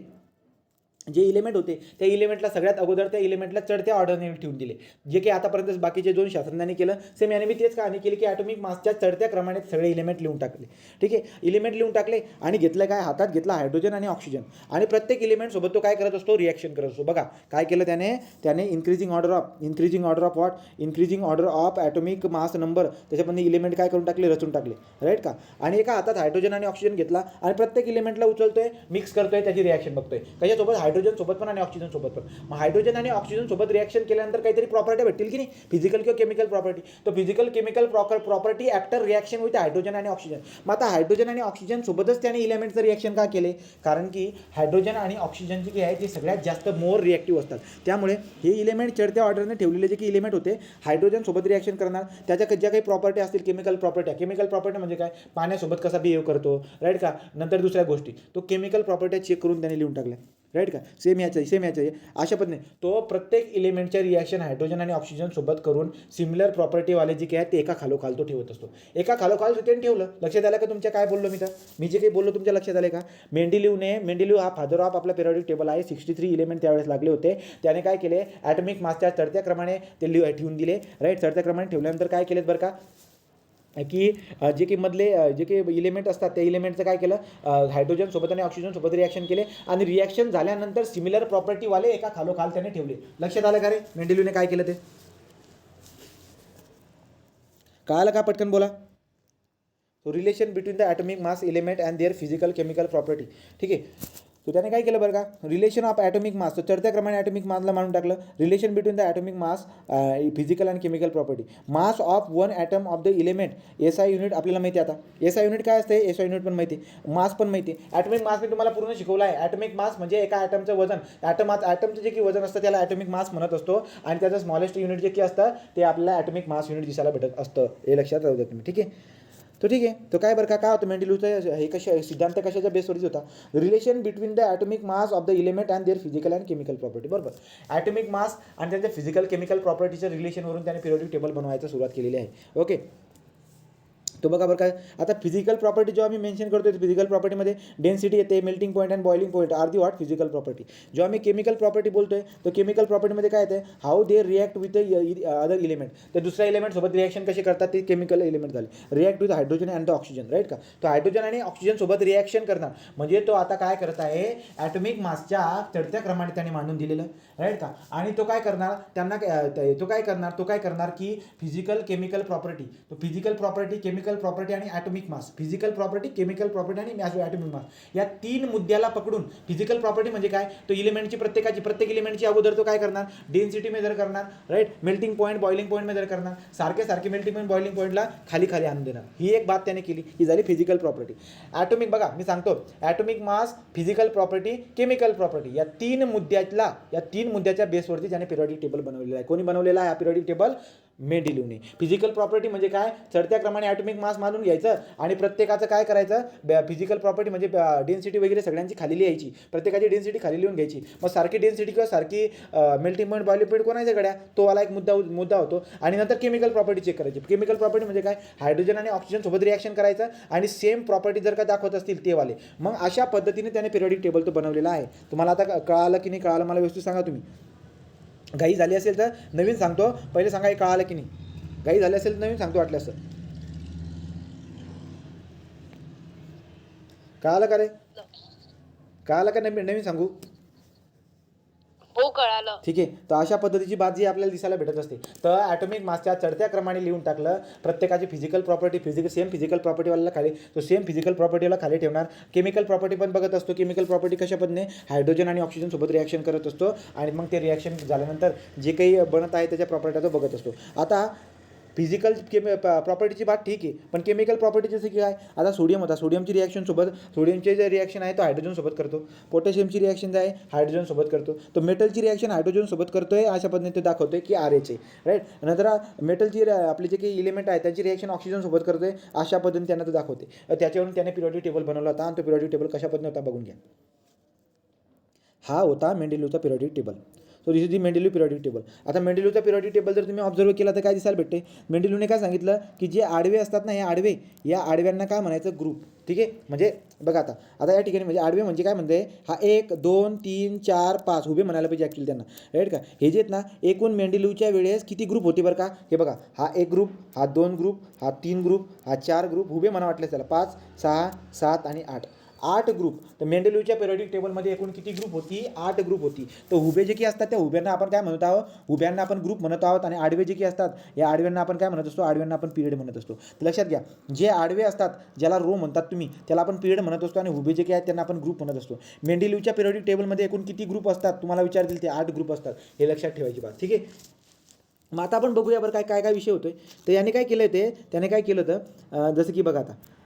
त्या इलिमेंटला सगळ्यात अगोदर त्या इलिमेंटला चढत्या ऑर्डरने ठेवून दिले, जे की आतापर्यंत बाकीचे 2 शास्त्रज्ञांनी केलं. सेम याने मी तेच कहाणी केली की ॲटॉमिक मासच्या चढत्या क्रमाने सगळे इलिमेंट लिहून टाकले. ठीक आहे, इलिमेंट लिहून टाकले आणि घेतलं काय, हातात घेतला हायड्रोजन आणि ऑक्सिजन, आणि प्रत्येक इलिमेंटसोबत तो काय करत असतो, रिॲक्शन करत असतो. बघा काय केलं त्याने increasing order of atomic mass number, त्याच्यामध्ये इलिमेंट काय करून टाकले, रचून टाकले, राईट का. आणि एका हातात हायड्रोजन आणि ऑक्सिजन घेतला आणि प्रत्येक इलिमेंटला उचलतोय, मिक्स करतोय, त्याची रिॲक्शन बघतोय. कशासोबत, हायड्रोजन सोबत पण आणि ऑक्सिजन सोबत पण. मग हायड्रोजन आणि ऑक्सिजन सोबत रिॲक्शन केल्यानंतर काहीतरी प्रॉपर्टी भेटतील की नाही, फिजिकल किंवा केमिकल प्रॉपर्टी. तो physical chemical property after reaction with hydrogen आणि ऑक्सिजन. मग आता हायड्रोजन आणि ऑक्सिजन सोबतच त्याने इलिमेंटचं रिॲक्शन का केले, कारण की हायड्रोजन आणि ऑक्सिजन जे आहे ते सगळ्यात जास्त मोर रिॲक्टिव्ह असतात. त्यामुळे हे इलिमेंट चढत्या ऑर्डरने ठेवलेले जे की इलिमेंट होते, हायड्रोजन सोबत रिॲक्शन करणार, त्याच्या ज्या काही प्रॉपर्टी असतील, केमिकल प्रॉपर्टी म्हणजे काय, पाण्यासोबत कसा बिहेव करतो, राईट का. नंतर दुसऱ्या गोष्टी, तो केमिकल प्रॉपर्टी चेक करून त्याने लिहून टाकल्या, राईट का. सेम याच्या अशा पद्धतीने तो प्रत्येक इलिमेंटच्या रिॲक्शन हायड्रोजन आणि ऑक्सिजन सोबत करून सिमिलर प्रॉपर्टीवाले जे काय ते एका खालोखाल तो ठेवत असतो. एका खालोखाल त्याने ठेवलं. लक्षात आलं का तुमच्या काय बोललो मी जे काही बोललो तुमच्या लक्षात आलं का. मेंडेलिव्ह हा फादर ऑफ आपला पिरियोडिक टेबल आहे. 63 इलिमेंट त्यावेळेस लागले होते. त्याने काय केले, ॲटॉमिक मासच्या चढत्या क्रमाने ते ठेवून दिले, राईट. चढत्या क्रमाने ठेवल्यानंतर काय केलेत बरं का, की जे की मधले जे काही इलिमेंट असतात त्या इलिमेंटचं काय केलं, हायड्रोजन सोबत आणि ऑक्सिजन सोबत रिॲक्शन केले, आणि रिॲक्शन झाल्यानंतर सिमिलर प्रॉपर्टीवाले एका खालोखाल त्याने ठेवले. लक्षात आलं का रे, मेंडेलिव्हने काय केलं ते कळालं का, पटकन बोला. So relation between the atomic mass element and their physical chemical property. ठीक आहे, तो त्याने काय केलं बरं का, रिलेशन ऑफ ॲटॉमिक मास, तो चढत्या क्रमाने ॲटॉमिक मासला मानून टाकलं. Relation between the atomic mass physical and chemical property. Mass of one atom of the element, SI unit आपल्याला माहिती आहे. आता SI युनिट काय असते, SI युनिट पण माहिती, मास पण माहिती. ॲटॉमिक मास मी तुम्हाला पूर्ण शिकवलं आहे. ॲटॉमिक मास म्हणजे एका ॲटमचं वजन, ॲटमचं जे की वजन असतं त्याला ॲटॉमिक मास म्हणत असतो, आणि त्याचं स्मॉलेस्ट युनिट जे की असतं ते आपल्याला ॲटॉमिक मास युनिट दिसायला भेटत असतं. हे लक्षात राहू द्या तुम्ही. ठीक आहे, तो ठीक आहे. तो काय बरं का, काय होतं मेंडेलिव्हचा हे सिद्धांत कशाच्या बेसवरती होता, relation between the atomic mass of the element and their physical and chemical property. बरोबर, ॲटॉमिक मास आणि त्यांच्या फिजिकल केमिकल प्रॉपर्टीच्या रिलेशनवरून त्याने पिरियोडिक टेबल बनवायला सुरुवात केलेली आहे. ओके, तो बघा बरं काय. आता फिजिकल प्रॉपर्टी जेव्हा मी मेन्शन करतो, फिजिकल प्रॉपर्टीमध्ये डेन्सिटी येते, melting point and boiling point are the what physical property. जेव्हा मी केमिकल प्रॉपर्टी बोलतोय, तर केमिकल प्रॉपर्टीमध्ये काय येते, how they react with other element. तर दुसऱ्या इलिमेंटसोबत रिॲक्शन कसे करतात ते केमिकल एलिमेंट झाले. React with hydrogen and the oxygen, right का. तो हायड्रोजन आणि ऑक्सिजन सोबत रिॲक्शन करणार, म्हणजे तो आता काय करत आहे, ॲटॉमिक मासच्या चढत्या क्रमाने त्याने मांडून दिलेलं, राईट का. आणि तो काय करणार, तो काय करणार की फिजिकल केमिकल प्रॉपर्टी, तो physical property chemical chemical property आणि atomic mass. Physical property, chemical property आणि ॲटॉमिक मास या 3 मुद्द्याला पकडून फिजिकल प्रॉपर्टी म्हणजे काय, तो इलिमेंटची प्रत्येक इलिमेंटची अगोदर तो काय करणार, डेन्सिटी मेजर करणार, right, melting point boiling point measure करणार, सारखे मेल्टिंग पॉईंट बॉइलिंग पॉईंटला खाली आणून देणार. ही एक बात त्याने केली, ही झाली फिजिकल प्रॉपर्टी. ॲटॉमिक बघा मी सांगतो, atomic mass, physical property, chemical property या 3 मुद्द्याच्या बेसवरती त्याने पिरियॉडिक टेबल बनवलेला आहे. कोणी बनवलेला आहे हा पिरियॉडिक टेबल? मेंडेलिव्हने. फिजिकल प्रॉपर्टी म्हणजे काय, चढत्या क्रमाने ॲटॉमिक मास मानून घ्यायचं आणि प्रत्येकाचं काय करायचं, फिजिकल प्रॉपर्टी म्हणजे डेन्सिटी वगैरे सगळ्यांची खाली लिहायची, प्रत्येकाची डेन्सिटी खाली लिहून घ्यायची. मग सारखी डेन्सिटी किंवा सारखी मेल्टिंग पॉईंट बॉइलिंग पॉईंट कोणाच्या गड्या, तो वाला एक मुद्दा होतो. आणि नंतर केमिकल प्रॉपर्टी चेक करायची. केमिकल प्रॉपर्टी म्हणजे काय, हायड्रोजन आणि ऑक्सिजन सोबत रिॲक्शन करायचं आणि सेम प्रॉपर्टी जर का दाखवत असतील ते वाले, मग अशा पद्धतीने त्याने पिरियॉडिक टेबल तो बनवलेला आहे. तुम्हाला आता कळालं की नाही कळालं मला व्यवस्थित सांगा तुम्ही. घाई झाली असेल तर नवीन सांगतो, पहिले सांगा हे कळालं की नाही. घाई झाली असेल तर नवीन सांगतो वाटल्यास. कळालं का रे, कळालं का नवीन सांगू? हो कळालं. ठीक आहे. तर अशा पद्धतीची बात जी आपल्याला दिसायला भेटत असते. तर ॲटॉमिक मासच्या चढत्या क्रमाने लिहून टाकलं, प्रत्येकाची फिजिकल प्रॉपर्टी सेम फिजिकल प्रॉपर्टीवाला खाली, तो सेम फिजिकल प्रॉपर्टीवाला खाली ठेवणार. केमिकल प्रॉपर्टी पण बघत असतो. केमिकल प्रॉपर्टी कशा पद्धतीने हायड्रोजन आणि ऑक्सिजन सोबत रिॲक्शन करत असतो आणि मग ते रिॲक्शन झाल्यानंतर जे काही बनत आहे त्याच्या प्रॉपर्टी तो बघत असतो. आता फिजिकल प्रॉपर्टीची बात ठीक आहे, पण केमिकल प्रॉपर्टी जसं की काय, आता सोडियम होता, सोडियमची रिॲक्शन सोबत, सोडियमचे जे रिॲक्शन आहे तो हायड्रोजन सोबत करतो. पोटॅशियमची रिॲक्शन जे आहे हायड्रोजन सोबत करतो. तो मेटलची रिॲक्शन हायड्रोजन सोबत करतोय, अशा पद्धतीने ते दाखवतोय की RH आहे, राईट. नंतर मेटलची आपले जे काही इलिमेंट आहे त्यांची रिॲक्शन ऑक्सिजन सोबत करतोय, अशा पद्धतीने त्यांना तो दाखवते. त्याच्यावरून त्याने पिरियॉडिक टेबल बनवला होता आणि तो पिरियॉडिक टेबल कशा पद्धतीने होता बघून घ्या. हा होता मेंडेलिव्हचा periodic table. So this is the Mendeleev periodic table. आता मेंडेलिव्हचा पिरियॉडिक टेबल जर तुम्ही ऑब्झर्व केला तर काय दिसायला भेटते, मेंडेलिव्हने काय सांगितलं की जे आडवे असतात ना, हे आडवे, या आडव्यांना काय म्हणायचं, ग्रुप. ठीक आहे, म्हणजे बघा आता या ठिकाणी म्हणजे आडवे म्हणजे काय म्हणते, हा 1 2 3 4 5 उभे म्हणायला पाहिजे ॲक्च्युली त्यांना, राईट का. हे जे आहेत ना, एकूण मेंडेलिव्हच्या वेळेस किती ग्रुप होते बरं का, हे बघा, हा 1 ग्रुप, हा 2 ग्रुप, हा 3 ग्रुप, हा 4 ग्रुप, उभे म्हणा वाटलं त्याला 5 6 7 आणि 8 ग्रुप. तर मेंडेलिव्हच्या पिरियॉडिक टेबलमध्ये एकूण किती ग्रुप होती, 8 ग्रुप होती. तर उभे जे की असतात त्या उभ्यांना आपण काय म्हणत आहोत, उभ्यांना आपण ग्रुप म्हणत आहोत. आणि आडवे जे की असतात या आडव्यांना आपण काय म्हणत असतो, आडव्यांना आपण पिरियड म्हणत असतो. तर लक्षात घ्या, जे आडवे असतात ज्याला रो म्हणतात तुम्ही, त्याला आपण पिरियड म्हणत असतो आणि उभे जे की आहेत त्यांना आपण ग्रुप म्हणत असतो. मेंडेलिव्हच्या पिरियॉडिक टेबलमध्ये एकूण किती ग्रुप असतात तुम्हाला विचारतील, ते 8 ग्रुप असतात. हे लक्षात ठेवायची बात. ठीक आहे. मग आता आपण बघूया बरं काय विषय होतोय. तर याने काय केलं, त्याने काय केलं होतं, जसं की बघा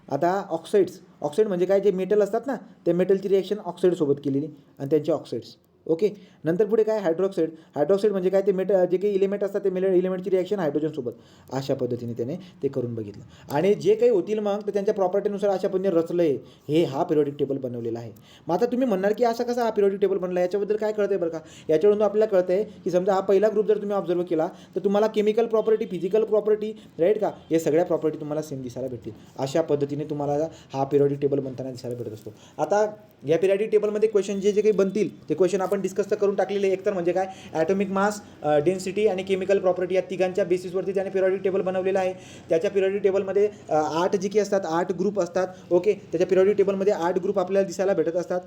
आता ऑक्साईड म्हणजे काय, जे मेटल असतात ना, त्या मेटलची रिॲक्शन ऑक्साईडसोबत केलेली आणि त्यांचे ऑक्साईड्स. ओके. नंतर पुढे काय, हायड्रॉक्साईड म्हणजे काय, ते जे काही इलिमेंट असतात ते इलिमेंटची रिॲक्शन हायड्रोजनसोबत. अशा पद्धतीने त्याने ते करून बघितलं आणि जे काही होतील मग तर त्यांच्या प्रॉपर्टीनुसार अशा पद्धतीने रचलं आहे. हे हा पिरियॉडिक टेबल बनवलेला आहे. मग आता तुम्ही म्हणणार की असा कसा हा पिरियॉडिक टेबल बनला, याच्याबद्दल काय कळतं आहे बरं का. याच्यावरून आपल्याला कळतं आहे की समजा हा पहिला ग्रुप जर तुम्ही ऑब्झर्व केला तर तुम्हाला chemical property, physical property, right का, हे सगळ्या प्रॉपर्टी तुम्हाला सेम दिसायला भेटतील. अशा पद्धतीने तुम्हाला हा पिरियॉडिक टेबल बनताना दिसायला भेटत असतो. आता या पिरियॉडिक टेबलमध्ये क्वेश्चन जे काही बनतील ते क्वेश्चन आपण डिस्कस तर करून टाकलेले. एक तर म्हणजे काय, ॲटॉमिक मास, डेन्सिटी आणि केमिकल प्रॉपर्टी या तिघांच्या बेसिसवरती त्याने पिरियॉडिक टेबल बनवलेला आहे. त्याच्या पिरियॉडिक टेबलमध्ये 8 जी की असतात, 8 ग्रुप असतात. ओके. त्याच्या पिरियॉडिक टेबलमध्ये 8 ग्रुप आपल्याला दिसायला भेटत असतात.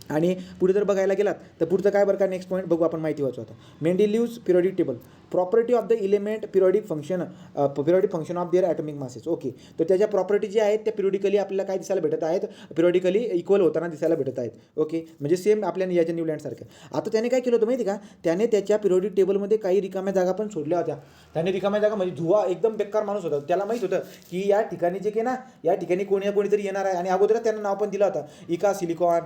आणि पुढे जर बघायला गेलात तर पुढचं काय बरं का, नेक्स्ट पॉईंट बघू आपण, माहिती वाचू आता. Mendeleev's periodic table, property of the element, periodic function of their atomic masses. Okay. तर त्याच्या प्रॉपर्टी ज्या आहेत त्या पिरियॉडिकली आपल्याला काय दिसायला भेटत आहेत, पिरियॉडिकली इक्वल होताना दिसायला भेटत आहेत. ओके. म्हणजे सेम आपल्या याच्या न्यूलँडसारख्या. आता त्याने काय केलं होतं माहिती का, त्याने त्याच्या पिरियॉडिक टेबलमध्ये काही रिकाम्या जागा पण सोडल्या होत्या. त्याने रिकाम्या जागा म्हणजे धुवा एकदम बेकार माणूस होता, त्याला माहीत होतं की या ठिकाणी जे की ना, या ठिकाणी कोणीतरी येणार आहे आणि अगोदरच त्यांना नाव पण दिलं होतं, इका सिलिकॉन,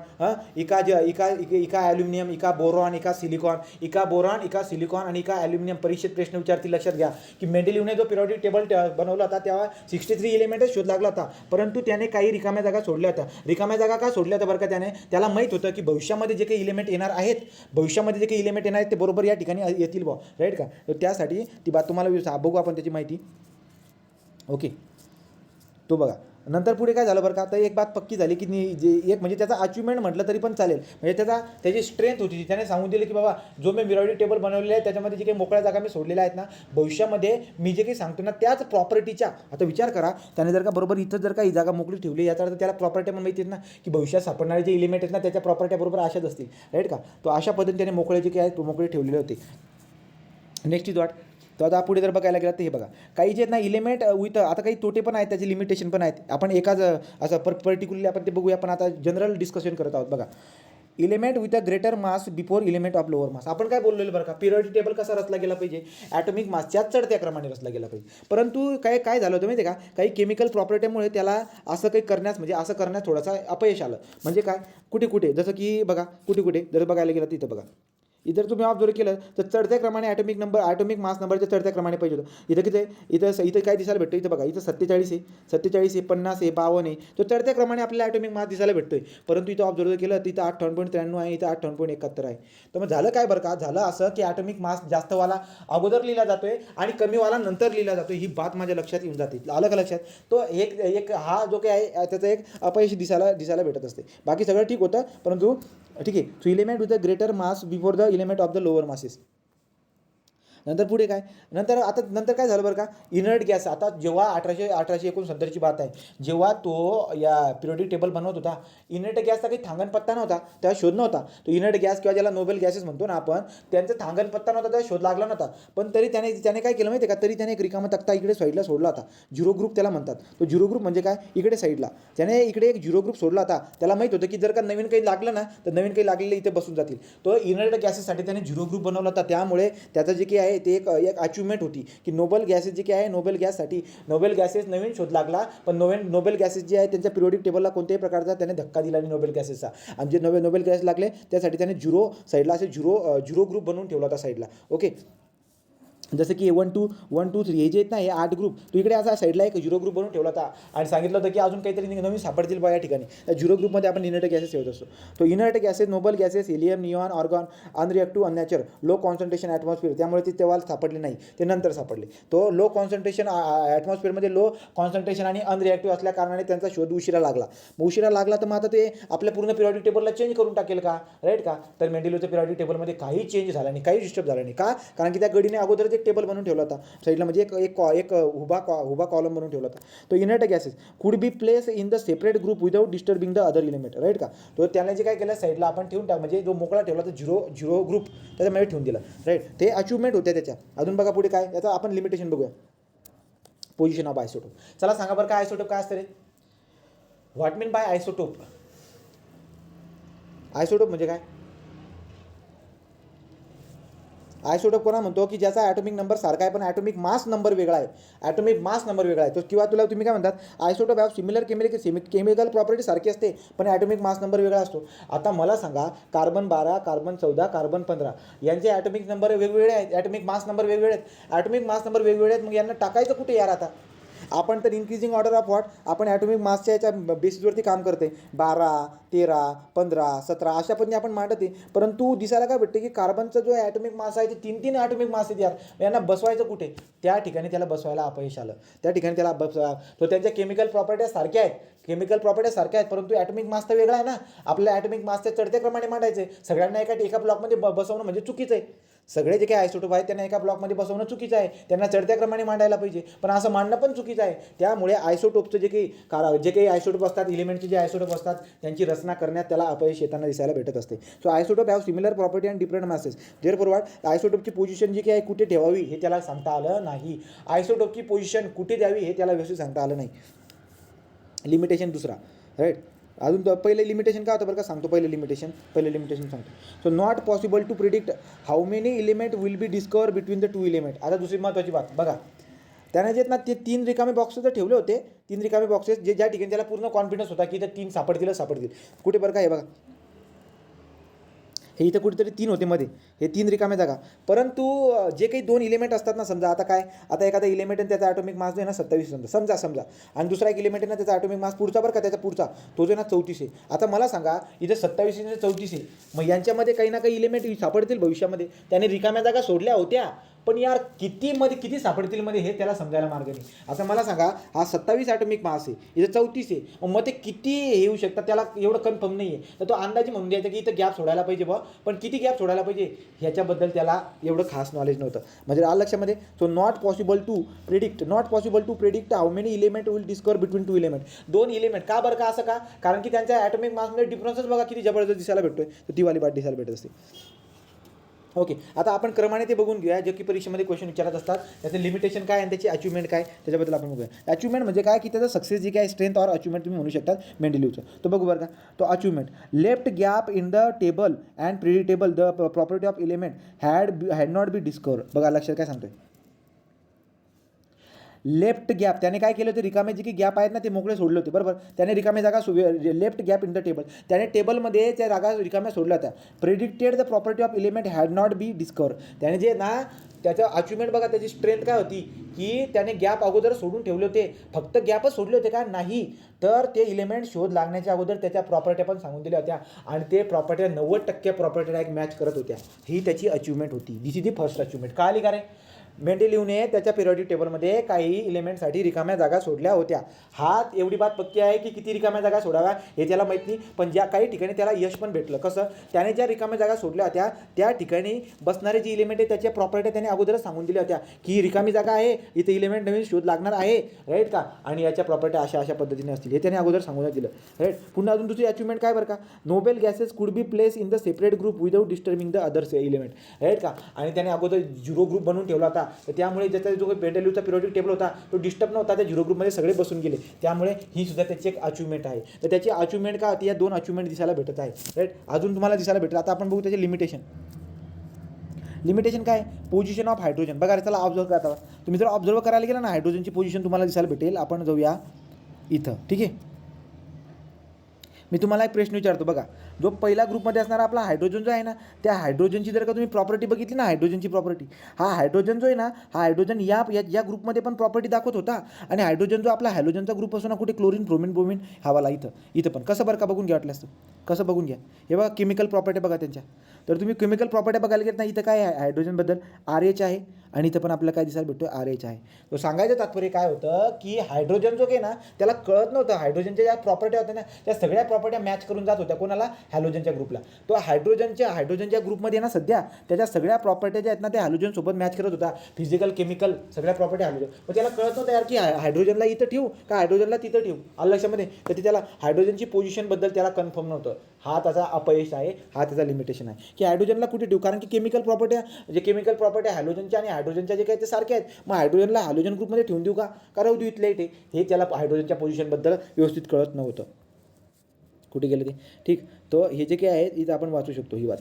इका ॲल्युमिनियम, इका बोरॉन, इका सिलिकॉन, इका बोरॉन, इका सिलिकॉन आणि इका ॲल्युमिनियम. परीक्षेत प्रश्न विचारतील. लक्षात घ्या की मेंडेलिव्हने जो पिरियॉडिक टेबल बनवला होता तेव्हा 63 एलिमेंटच शोध लागला होता, परंतु त्याने काही रिकाम्या जागा सोडल्या होत्या. रिकाम्या जागा का सोडल्या होत्या बरं का, त्याला माहीत होतं की भविष्यामध्ये जे काही इलिमेंट येणार आहेत, ते बरोबर या ठिकाणी येतील बा, राईट का. तर त्यासाठी ती बात तुम्हाला बघू आपण त्याची माहिती. ओके. तो बघा नंतर पुढे काय झालं बरं का, तर एक बात पक्की झाली की जे एक म्हणजे त्याचा अचिव्हमेंट म्हटलं तरी पण चालेल, म्हणजे त्याची स्ट्रेंथ होती. त्याने सांगून दिलं की बाबा जो मी पिरियॉडिक टेबल बनवलेलं आहे त्याच्यामध्ये जे काही मोकळ्या जागा मी सोडलेल्या आहेत ना, भविष्यामध्ये मी जे काही सांगतो ना त्याच प्रॉपर्टीच्या, आता विचार करा त्याने जर का बरोबर इथं जर का ही जागा मोकळी ठेवली, याचा अर्थ त्याला प्रॉपर्टी पण माहिती आहेत ना की भविष्यात सापडणारे जे इलिमेंट आहेत ना त्याच्या प्रॉपर्ट्या बरोबर अशाच असतील, राईट का. तो अशा पद्धतीने मोकळे जे काही आहेत मोकळे ठेवलेले होते. नेक्स्ट इज व्हॉट, तर आता पुढे जर बघायला गेलं तर हे बघा काही जे आहेत ना इलिमेंट विथ आता काही तोटे पण आहेत त्याचे लिमिटेशन पण आहेत आपण एकाच असं पर्टिक्युलरली आपण ते बघूया पण आता जनरल डिस्कशन करत आहोत बघा element with a greater mass before element of lower mass आपण काय बोललेलं बरं का पिरियडिक टेबल कसा रचला गेला पाहिजे ॲटॉमिक मासच्याच चढत्या क्रमाने रचला गेला पाहिजे परंतु काय झालं होतं माहिती आहे का काही केमिकल प्रॉपर्टीमुळे त्याला असं काही करण्यास म्हणजे असं करण्यास थोडासा अपयश आलं म्हणजे काय कुठे जसं की बघा कुठे जर बघायला गेलं तिथं बघा इतर तुम्ही ऑब्झर्व केलं तर चढत्या क्रमाने ॲटॉमिक मास नंबरच्या चढत्या क्रमाने पाहिजे होतं इथं किती आहे इथं काय दिसायला भेटतं इथं बघा इथं 47 आहे 50 आहे 52 आहे तो चढत्या क्रमाने आपल्याला ॲटॉमिक मास दिसायला भेटतोय परंतु इथं ऑब्झर्व केलं तर इथं 58.93 आहे इथं 58.71 आहे तर मग झालं काय बरं का झालं असं की ॲटॉमिक मास जास्तवाला अगोदर लिहिला जातोय आणि कमीवाला नंतर लिहिला जातोय ही बात माझ्या लक्षात येऊन जाते आलं का लक्षात तो एक हा जो काही आहे त्याचं एक अपयश दिसायला भेटत असते बाकी सगळं ठीक होतं परंतु ठीक आहे so element with the greater mass before the element of the lower masses नंतर पुढे काय नंतर काय झालं बरं का इनर्ट गॅस आता जेव्हा 1869ची बात आहे जेव्हा तो या पिरियडिक टेबल बनवत होता इनर्ट गॅसचा काही थांगणपत्ता नव्हता तेव्हा शोध नव्हता तो इनर्ट गॅस किंवा ज्याला नोबेल गॅसेस म्हणतो ना आपण त्यांचा थांगणपत्ता नव्हता तेव्हा शोध लागला नव्हता पण तरी त्याने काय केलं माहिती आहे का तरी त्याने एक रिकामा तक्ता इकडे साईडला सोडला होता झिरो ग्रुप त्याला म्हणतात तो झिरो ग्रुप म्हणजे काय इकडे साईडला त्याने इकडे एक झिरो ग्रुप सोडला होता त्याला माहीत होतं की जर का नवीन काही लागलं ना तर नवीन काही लागलेले इथे बसून जातील तो इनर्ट गॅसेससाठी त्याने झिरो ग्रुप बनवला होता त्यामुळे त्याचं जे काही आहे ते एक अचिव्हमेंट होती की नोबेल गॅसेस जे काही आहे नोबेल गॅसेस नवीन शोध लागला पण नोबेल गॅसेस जे आहे त्यांच्या पिरियडिक टेबलला कोणत्याही प्रकारचा त्याने धक्का दिला नाही नोबेल गॅसेसचा आणि जे नोबेल गॅस लागले त्यासाठी त्याने साईडला असे झिरो ग्रुप बनवून ठेवला होता साईडला ओके जसं की 1 2 3 हे जे आहेत ना हे 8 ग्रुप तो इकडे असा साईडला एक झिरो ग्रुप बनवून ठेवला होता आणि सांगितलं होतं की अजून काहीतरी नवीन सापडतील बा या ठिकाणी त्या झिरो ग्रुपमध्ये आपण इनर्ट गॅसेस ठेवत असतो तो inert gases noble gases helium neon argon unreactive in nature low concentration atmosphere त्यामुळे ते तेव्हा सापडले नाही ते नंतर सापडले तो लो कॉन्सन्ट्रेशन ॲटमॉस्फिअरमध्ये लो कॉन्सन्ट्रेशन आणि अनरिॲक्टिव्ह असल्या कारणाने त्यांचा शोध उशिरा लागला तर मग आता ते आपल्या पूर्ण पिरियडिक टेबलला चेंज करून टाकेल का राईट का तर मेंडेलियोच्या पिरियडिक टेबलमध्ये काही चेंज झाला नाही काही डिस्टर्ब झाला नाही का कारण की त्या गडीने अगोदरच एक टेबल बनवून ठेवला होता साईडला म्हणजे एक उभा कॉलम बनवून ठेवला होता तो inert gases could be place in the separate group without disturbing the other element right का तो त्याने जे काय केलं साईडला आपण ठेवून म्हणजे जो मोकळा ठेवला तर झिरो ग्रुप त्याच्यामध्ये ठेवून दिला राईट ते अचिव्हमेंट होते त्याच्या अजून बघा पुढे काय याचा आपण लिमिटेशन बघूया पोझिशन ऑफ आयसोटोप चला सांगा बरं काय आयसोटोप काय असतं रे व्हॉट मीन बाय आयसोटोप म्हणजे काय आयसोटोप कोणा म्हणतो की ज्याचा ॲटॉमिक नंबर सारखा आहे पण ॲटॉमिक मास नंबर वेगळा आहे तो किंवा तुला तुम्ही काय म्हणतात isotope have similar chemical property सारखी असते पण ॲटॉमिक मास नंबर वेगळा असतो आता मला सांगा कार्बन 12 कार्बन 14 कार्बन 15 यांचे ॲटॉमिक नंबर वेगवेगळे आहेत ॲटॉमिक मास नंबर वेगवेगळे आहेत मग यांना टाकायचं कुठे यार आता आपण तर इन्क्रीजिंग ऑर्डर ऑफ व्हॉट आपण ॲटॉमिक मासच्या याच्या बेसिसवरती काम करते 12 13 15 17 अशा पद्धतीने आपण मांडते परंतु दिसायला काय भेटते की कार्बनचा जो ॲटॉमिक मास आहे ते 3 ॲटॉमिक मास आहेत यार यांना बसवायचं कुठे त्या ठिकाणी त्याला बसवायला अपयश आलं त्या ठिकाणी त्याला तो त्यांच्या केमिकल प्रॉपर्ट्या सारख्या आहेत परंतु ॲटॉमिक मास तर वेगळा आहे ना आपल्या ॲटॉमिक मासच्या चढत्या क्रमाने मांडायचे सगळ्यांना एका ब्लॉकमध्ये बसवणं म्हणजे चुकीचं आहे सगळे जे काही आयसोटोप आहेत त्यांना एका ब्लॉकमध्ये बसवणं चुकीचं आहे त्यांना चढत्या क्रमाने मांडायला पाहिजे पण असं मांडणं पण चुकीचं आहे त्यामुळे आयसोटोपचं जे काही आयसोटोप असतात इलिमेंटचे जे आयसोटोप असतात त्यांची रचना करण्यात त्याला अपयश येताना दिसायला भेटत असते so isotope have similar property and different masses therefore what आयसोटोपची पोझिशन जी काही कुठे ठेवावी हे त्याला सांगता आलं नाही आयसोटोपची पोझिशन कुठे द्यावी हे त्याला व्यवस्थित सांगता आलं नाही लिमिटेशन दुसरा राईट अजून पहिले लिमिटेशन काय होतं बरं का सांगतो पहिले लिमिटेशन सांगतो so not possible to predict how many element will be discover between the 2 element आता दुसरी महत्त्वाची बात बघा त्याने जे ना ते 3 रिकामे बॉक्सेस तर ठेवले होते 3 रिकामे बॉक्सेस ज्या ठिकाणी त्याला पूर्ण कॉन्फिडन्स होता की ते 3 सापडतील कुठे बरं का हे बघा हे इथं कुठेतरी 3 होते मध्ये हे 3 रिकामे जागा परंतु जे काही 2 इलिमेंट असतात ना समजा आता एखादा इलिमेंट आणि त्याचा ॲटॉमिक मास जो आहे ना 27 समजा आणि दुसरा एक इलिमेंट आहे ना त्याचा ॲटॉमिक मास पुढचा बरं का त्याचा पुढचा तो जो आहे ना 34 आहे आता मला सांगा इथे 27 आणि 34 आहे मग यांच्यामध्ये काही ना काही इलिमेंट सापडतील भविष्यामध्ये त्याने रिकाम्या जागा सोडल्या होत्या पण यार किती सापडतील मध्ये हे त्याला समजायला मार्ग नाही आता मला सांगा हा 27 ॲटॉमिक मास आहे इथं 34 आहे मग ते किती हे येऊ शकतात त्याला एवढं कन्फर्म नाही आहे तर तो अंदाजे म्हणून द्यायचा की इथं गॅप सोडायला पाहिजे पण किती गॅप सोडायला पाहिजे ह्याच्याबद्दल त्याला एवढं खास नॉलेज नव्हतं म्हणजे आलं लक्षामध्ये so not possible to predict how many element will discover between 2 element 2 element का बरं का असं का कारण की त्यांच्या ॲटॉमिक मासमध्ये डिफरन्सच बघा किती जबरदस्त दिसायला भेटतोय तर ती वाली बात दिसायला भेटत असते ओके, आता आपण क्रमाने ते बघून घेऊया जे की परीक्षेमध्ये क्वेश्चन विचारत असतात. त्याचं लिमिटेशन काय आणि त्याची अचिव्हमेंट काय त्याच्याबद्दल आपण बघूया. अचिव्हमेंट म्हणजे काय की त्याचं सक्सेस जी काय स्ट्रेंथ ऑर अचिव्हमेंट तुम्ही म्हणू शकता मेंडेलिव्हचं. तो बघू बरं का. तो achievement left gap in the table and predictable the property of element had not be discover. बघा लक्षात काय सांगतोय. लेफ्ट गॅप त्याने काय केलं होतं, रिकामे जे की गॅप आहेत ना ते मोकळे सोडले होते बरोबर. त्याने रिकामे जागा left gap in the table त्याने टेबलमध्ये त्या जागा रिकाम्या सोडल्या होत्या. Predicted the property of element had not be discover. त्याने जे ना त्याचं अचिव्हमेंट बघा त्याची स्ट्रेंथ काय होती की त्याने गॅप अगोदर सोडून ठेवले होते. फक्त गॅपच सोडले होते का नाही तर ते इलिमेंट शोध लागण्याच्या अगोदर त्याच्या प्रॉपर्ट्या पण सांगून दिल्या होत्या आणि ते प्रॉपर्ट्या 90% प्रॉपर्टीला एक मॅच करत होत्या. ही त्याची अचिव्हमेंट होती. दिस इज दी फर्स्ट अचिव्हमेंट. का आली का रे. मेंडेलिव्हने त्याच्या पिरियॉडिक टेबलमध्ये काही इलिमेंटसाठी रिकाम्या जागा सोडल्या होत्या. हा एवढी बात पक्की आहे की किती रिकाम्या जागा सोडाव्या हे त्याला माहीत नाही, पण ज्या काही ठिकाणी त्याला यश पण भेटलं. कसं त्याने ज्या रिकाम्या जागा सोडल्या होत्या त्या ठिकाणी बसणारे जे इलिमेंट आहे त्याच्या प्रॉपर्टी त्याने अगोदरच सांगून दिल्या होत्या की रिकामी जागा आहे इथे इलिमेंट नवीन शोध लागणार आहे राईट का आणि याच्या प्रॉपर्ट्या अशा अशा पद्धतीने असतील हे त्याने अगोदर सांगून दिलं राईट. पुन्हा अजून दुसरी अचिव्हमेंट काय बरं का. Noble gases could be place in the separate group without disturbing the others element right का. आणि त्याने अगोदर झिरो ग्रुप बनवून ठेवला होता तर त्यामुळे ज्याचा जो मेंडेलिव्हचा पिरियॉडिक टेबल होता तो डिस्टर्ब नव्हता. त्या झिरो ग्रुपमध्ये सगळे बसून गेले. त्यामुळे ही सुद्धा त्याची एक अचिव्हमेंट आहे. तर त्याची अचिव्हमेंट का होती या 2 अचिव्हमेंट दिसायला भेटत आहे राईट. अजून तुम्हाला दिसायला भेटेल. आता आपण बघू त्याचे लिमिटेशन. लिमिटेशन काय पोझिशन ऑफ हायड्रोजन. बघा त्याला ऑब्झर्व करा. तुम्ही जर ऑब्झर्व करायला गेला ना हायड्रोजनची पोझिशन तुम्हाला दिसायला भेटेल. आपण जाऊया इथं ठीक आहे. मी तुम्हाला एक प्रश्न विचारतो बघा. जो पहिला ग्रुपमध्ये असणारा आपला हायड्रोजन जो आहे ना त्या हायड्रोजनची जर का तुम्ही प्रॉपर्टी बघितली ना हायड्रोजनची प्रॉपर्टी हा हायड्रोजन जो आहे ना हा हायड्रोजन या ग्रुपमध्ये पण प्रॉपर्टी दाखवत होता. आणि हायड्रोजन जो आपला हॅलोजनचा ग्रुप असतो ना कुठे क्लोरीन ब्रोमिन हवाला इथं पण कसं बरं का बघून घ्या वाटलं असतं. कसं बघून घ्या. हे बघा केमिकल प्रॉपर्टी बघा त्यांच्या. तर तुम्ही केमिकल प्रॉपर्टी बघायला गेलं ना इथं काय आहे हायड्रोजनबद्दल RH आहे आणि इथं पण आपल्याला काय दिसायला भेटतो RH आहे. तो सांगायचं तात्पर्य काय होतं की हायड्रोजन जो आहे ना त्याला कळत नव्हतं हायड्रोजनच्या ज्या प्रॉपर्ट्या होत्या ना त्या सगळ्या प्रॉपर्ट्या मॅच करून जात होत्या कोणाला हॅलोजनच्या ग्रुपला. तो हायड्रोजनच्या ग्रुपमध्ये ना सध्या त्याच्या सगळ्या प्रॉपर्ट्या ज्या आहेत ना त्या हॅलोजनसोबत मॅच करत होता. फिजिकल केमिकल सगळ्या प्रॉपर्टी हॅलोजन. मग त्याला कळत नव्हतं यार की हायड्रोजनला इथं ठेवू का हायड्रोजनला तिथं ठेवू आलं लक्षामध्ये. तर ते त्याला हायड्रोजनची पोझिशनबद्दल त्याला कन्फर्म नव्हतं. हा त्याचा अपयश आहे. हा त्याचा लिमिटेशन आहे की हायड्रोजनला कुठे ठेवू कारण की केमिकल प्रॉपर्ट्या हॅलोजनच्या आणि हायड्रोजनच्या जे काही ते सारखे आहेत. मग हायड्रोजनला हॅलोजन ग्रुपमध्ये ठेवून देऊ का राहू देऊ इथल्या इथे. हे त्याला हायड्रोजनच्या पोझिशनबद्दल व्यवस्थित कळत नव्हतं. कुठे गेलं ते ठीक. तो हे जे काही आहे इथं आपण वाचू शकतो ही बात.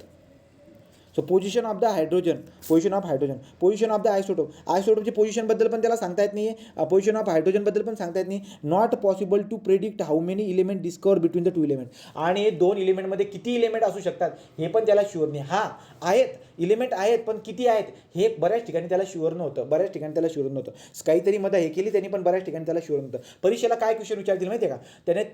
So position of the hydrogen position of the आयसोटोपची पोझिशनबद्दल पण त्याला सांगता येत नाही. पोझिशन ऑफ हायड्रोजनबद्दल पण सांगता येत नाही. Not possible to predict how many element discover between the 2 element. आणि 2 इलिमेंटमध्ये किती इलिमेंट असू शकतात हे पण त्याला शुअर नाही. हां आहेत इलिमेंट आहेत पण किती आहेत हे बऱ्याच ठिकाणी त्याला शुअर नव्हतं. काहीतरी मदत हे केली त्यांनी पण बऱ्याच ठिकाणी त्याला शुअर नव्हतं. परीक्षेला काय क्वेश्चन विचारतील माहिती आहे का. त्याने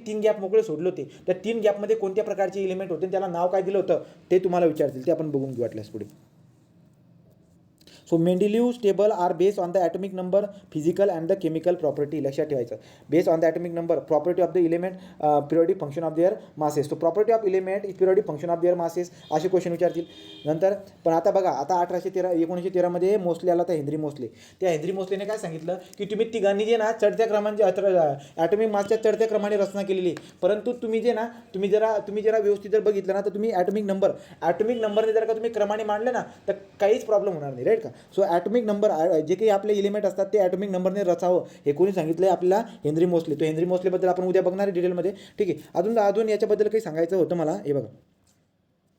3 गॅप मोकळे सोडले होते. त्या 3 गॅपमध्ये कोणत्या प्रकारचे इलिमेंट होते त्याला नाव काय दिलं होतं ते तुम्हाला विचारतील. ते आपण बघून घेऊ वाटल्यास पुढे. So Mendeleev's table are based on the atomic number physical and the chemical property. लक्षात ठेवायचं based on the atomic number property of the element periodic function of their masses. तो property of element periodic function of their masses असे question विचारतील नंतर. पण आता बघा आता 1913 मध्ये आला होता हेनरी मोस्ले. त्या हेनरी मोस्लेने काय सांगितलं की तुम्ही तिघांनी जे ना चढत्या क्रमांचे ॲटॉमिक मासच्या चढत्या क्रमाने रचना केलेली. परंतु तुम्ही जरा व्यवस्थित जर बघितलं ना तर तुम्ही ॲटॉमिक नंबरने जर का तुम्ही क्रमाने मांडले ना तर काहीच प्रॉब्लेम होणार नाही राईट का. सो ॲटॉमिक नंबर जे काही आपले इलिमेंट असतात ते ॲटॉमिक नंबरने रचावं हे कोणी सांगितलं आहे आपल्याला हेनरी मोस्ले. तो हेनरी मोस्लेबद्दल आपण उद्या बघणार आहे डिटेलमध्ये ठीक आहे. अजून याच्याबद्दल काही सांगायचं होतं मला. हे बघा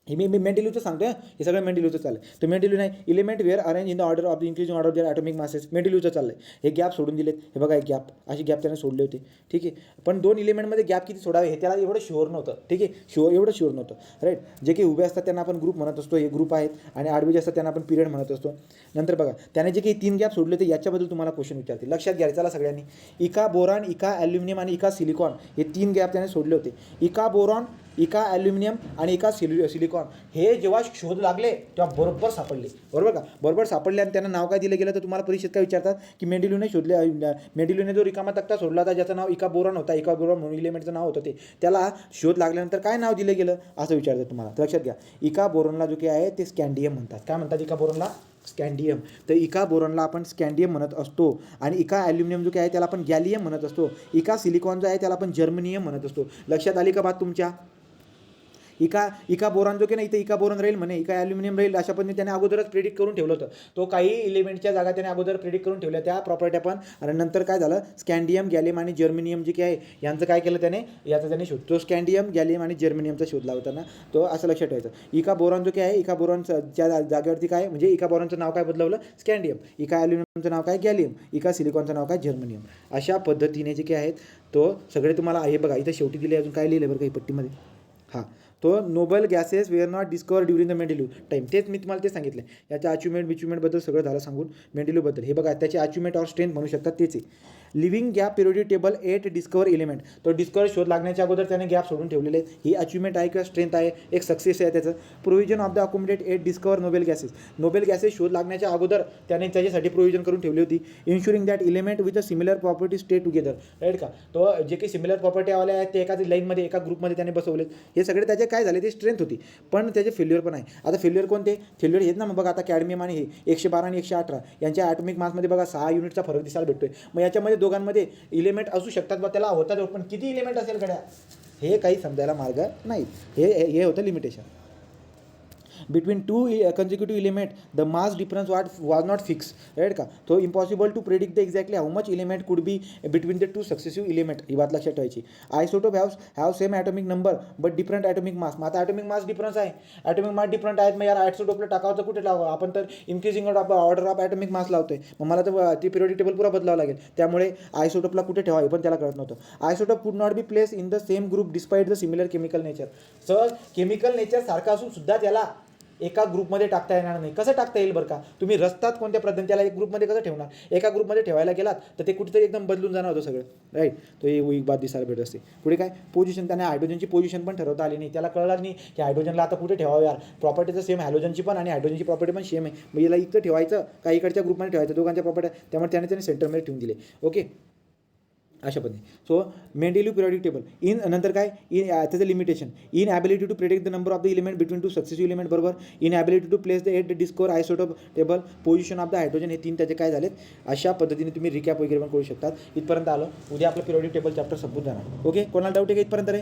हे मी मेंडेलिव्हचं सांगतोय. हे सगळं मेंडेलिव्हचं चाललं आहे. तर मेंडेलिव्ह नाही element were arrange in the order of the increasing order of their atomic masses मेंडेलिव्हचं चाललं आहे. हे गॅप सोडून दिलेत. हे बघा एक गॅप अशी गॅप त्याने सोडले होते ठीक आहे. पण 2 इलिमेंटमध्ये गॅप किती सोडावे हे त्याला एवढं शुअर नव्हतं ठीक आहे. एवढं शुअर नव्हतं राईट. जे काही उभे असतात त्यांना आपण ग्रुप म्हणत असतो. हे ग्रुप आहेत आणि आडवे जे असतात त्यांना आपण पिरियड म्हणत असतो. नंतर बघा त्याने जे काही 3 गॅप सोडले होते याच्याबद्दल तुम्हाला क्वेश्चन विचारतील. लक्षात घ्या चला सगळ्यांनी. इका बोरॉन इका ॲल्युमिनियम आणि इका सिलिकॉन हे 3 गॅप त्याने सोडले होते. इका बोरॉन इका ॲल्युमिनियम आणि इका सिलिकॉन हे जेव्हा शोध लागले तेव्हा बरोबर सापडले. बरोबर का. बरोबर सापडले आणि त्यांना नाव काय दिलं गेलं तर तुम्हाला परीक्षेत काय विचारतात की मेंडेलिव्हने जो रिकामा तक्ता सोडला होता ज्याचं नाव इका बोरॉन होता. इका बोरॉन म्हणून इलिमेंटचं नाव होतं ते त्याला शोध लागल्यानंतर काय नाव दिलं गेलं असं विचारतात तुम्हाला. लक्षात घ्या. इका बोरॉनला जो काही आहे ते स्कॅन्डियम म्हणतात. काय म्हणतात इका बोरॉनला स्कॅन्डियम. तर इका बोरॉनला आपण स्कॅन्डियम म्हणत असतो. आणि इका ॲल्युमिनियम जो काय आहे त्याला आपण गॅलियम म्हणत असतो. इका सिलिकॉन जो आहे त्याला आपण जर्मनियम म्हणत असतो. लक्षात आली का बात तुमच्या. इका बोरॉन जो की नाही इथं इका बोरॉन राहील म्हणे, इका ॲल्युमिनियम राहील, अशा पद्धतीने त्याने अगोदरच प्रेडिक्ट करून ठेवलं होतं. तो काही इलिमेंटच्या जागा त्याने अगोदर प्रेडिक्ट करून ठेवल्या त्या प्रॉपर्ट्या पण. आणि नंतर काय झालं, स्कॅन्डियम, गॅलियम आणि जर्मेनियम जे काय आहे यांचं काय केलं त्याने, याचा त्याने शोध, तो स्कॅन्डियम, गॅलियम आणि जर्मेनियमचा शोध लावताना तो असं लक्षात ठेवायचं. इका बोरॉन जो काय आहे, इका बोरॉनच्या जागेवरती काय म्हणजे इका बोरॉनचं नाव काय बदलवलं, स्कॅन्डियम, इका ॲल्युमिनियमचं नाव काय, गॅलियम, इका सिलिकॉनचं नाव काय, जर्मेनियम. अशा पद्धतीने जे काय आहेत तो सगळे तुम्हाला हे बघा इथं शेवटी दिले, अजून काय लिहिलं बरं काही पट्टीमध्ये, हां, तो noble gases were not discover during the Mendeleev time. तेच मी तुम्हाला ते सांगितलं. याच्या अचिव्हमेंटबद्दल सगळं झालं सांगून. मेंडेलिव्हबद्दल हे बघा, त्याची अचिव्हमेंट ऑर स्ट्रेंथ म्हणू शकतात तेच आहे. लिव्हिंग गॅप पिरियोडिक टेबल 8 डिस्कवर एलिमेंट. तो डिस्कवर शोध लागण्याच्या अगोदर त्याने गॅप सोडून ठेवलेले आहेत. ही अचिव्हमेंट आहे किंवा स्ट्रेंथ आहे, एक सक्सेस आहे त्याचं. Provision of the accommodate 8 discover noble gases. Noble gases शोध लागण्याच्या अगोदर त्याने त्याच्यासाठी प्रोव्हिजन करून ठेवली होती. Ensuring that element with a similar property stay together, right का. तो जे काही सिमिलर प्रॉपर्टी आले आहेत ते एकाच लाईनमध्ये एका ग्रुपमध्ये त्याने बसवलेत. हे सगळे त्याचे काय झाले, ते स्ट्रेंथ होती. पण त्याचे फेल्युअर पण आहे. आता फेल्युअर कोणते फेल्युअर आहेत ना, मग बघा आता कॅडमियम आणि हे 112 आणि 118 यांच्या ॲटॉमिक मासमध्ये बघा 6 युनिटचा फरक दिसायला भेटतोय. मग याच्यामध्ये दोघांमध्ये इलिमेंट असू शकतात बा, त्याला होतात, पण किती इलिमेंट असेल गड्या हे काही समजायला मार्ग नाही. हे होतं limitation. Between two consecutive element the mass difference was not fixed, right का. तो impossible to predict the exactly how much element could be between the two successive element. ही बात लक्षात ठेवायची. Isotope have same atomic number but different atomic mass. मग आता atomic mass difference आहे, atomic mass different आहेत, मग यार आयसोटोपला टाकावं तर कुठे लावावं, आपण तर इन्क्रीजिंग ऑर्डर ऑफ ॲटॉमिक मास लावतोय. मग मला तर ती पिरियोडिक टेबल पुरा बदलावं लागेल. त्यामुळे आयसोटोपला कुठे ठेवावे पण त्याला कळत नव्हतं. आयसोटोप कुड not be place in the same group despite the similar chemical nature. Sir chemical nature सारखं असून सुद्धा त्याला एका ग्रुपमध्ये टाकता येणार नाही. कसं टाकता येईल बरं का, तुम्ही रस्तात कोणत्या पद्धतीने त्याला एक ग्रुपमध्ये कसं ठेवणार, एका ग्रुपमध्ये ठेवायला गेलात तर ते कुठेतरी एकदम बदलून जाणार होतं सगळं, राईट. तो एक बात दिसायला भेटत असते. पुढे काय पोझिशन, त्याने हायड्रोजनची पोझिशन पण ठरवता आली नाही. त्याला कळलं नाही की हायड्रोजनला आता कुठे ठेवावं यार, प्रॉपर्टीचं सेम हॅलोजनची पण आणि हायड्रोजनची प्रॉपर्टी पण सेम आहे, मग याला इकडे ठेवायचं का इकडच्या ग्रुपमध्ये ठेवायचं, दोघांच्या प्रॉपर्टी. त्यामुळे त्याने सेंटरमध्ये ठेवून दिले. ओके, अशा पद्धती. So Mendeleev periodic table in नंतर काय त्याचं limitation, in ability to predict the number of the element between two successive element, बरोबर. In ability to place the 8 discover isotope table, position of the hydrogen, हे 3 त्याचे काय झालेत. अशा पद्धतीने तुम्ही रिकॅप वगैरे पण करू शकतात. इथपर्यंत आलं. उद्या आपलं पिरियोडिक टेबल चॅप्टर संपून जाणार. ओके, कोणाला डाऊट आहे का इथपर्यंत रे.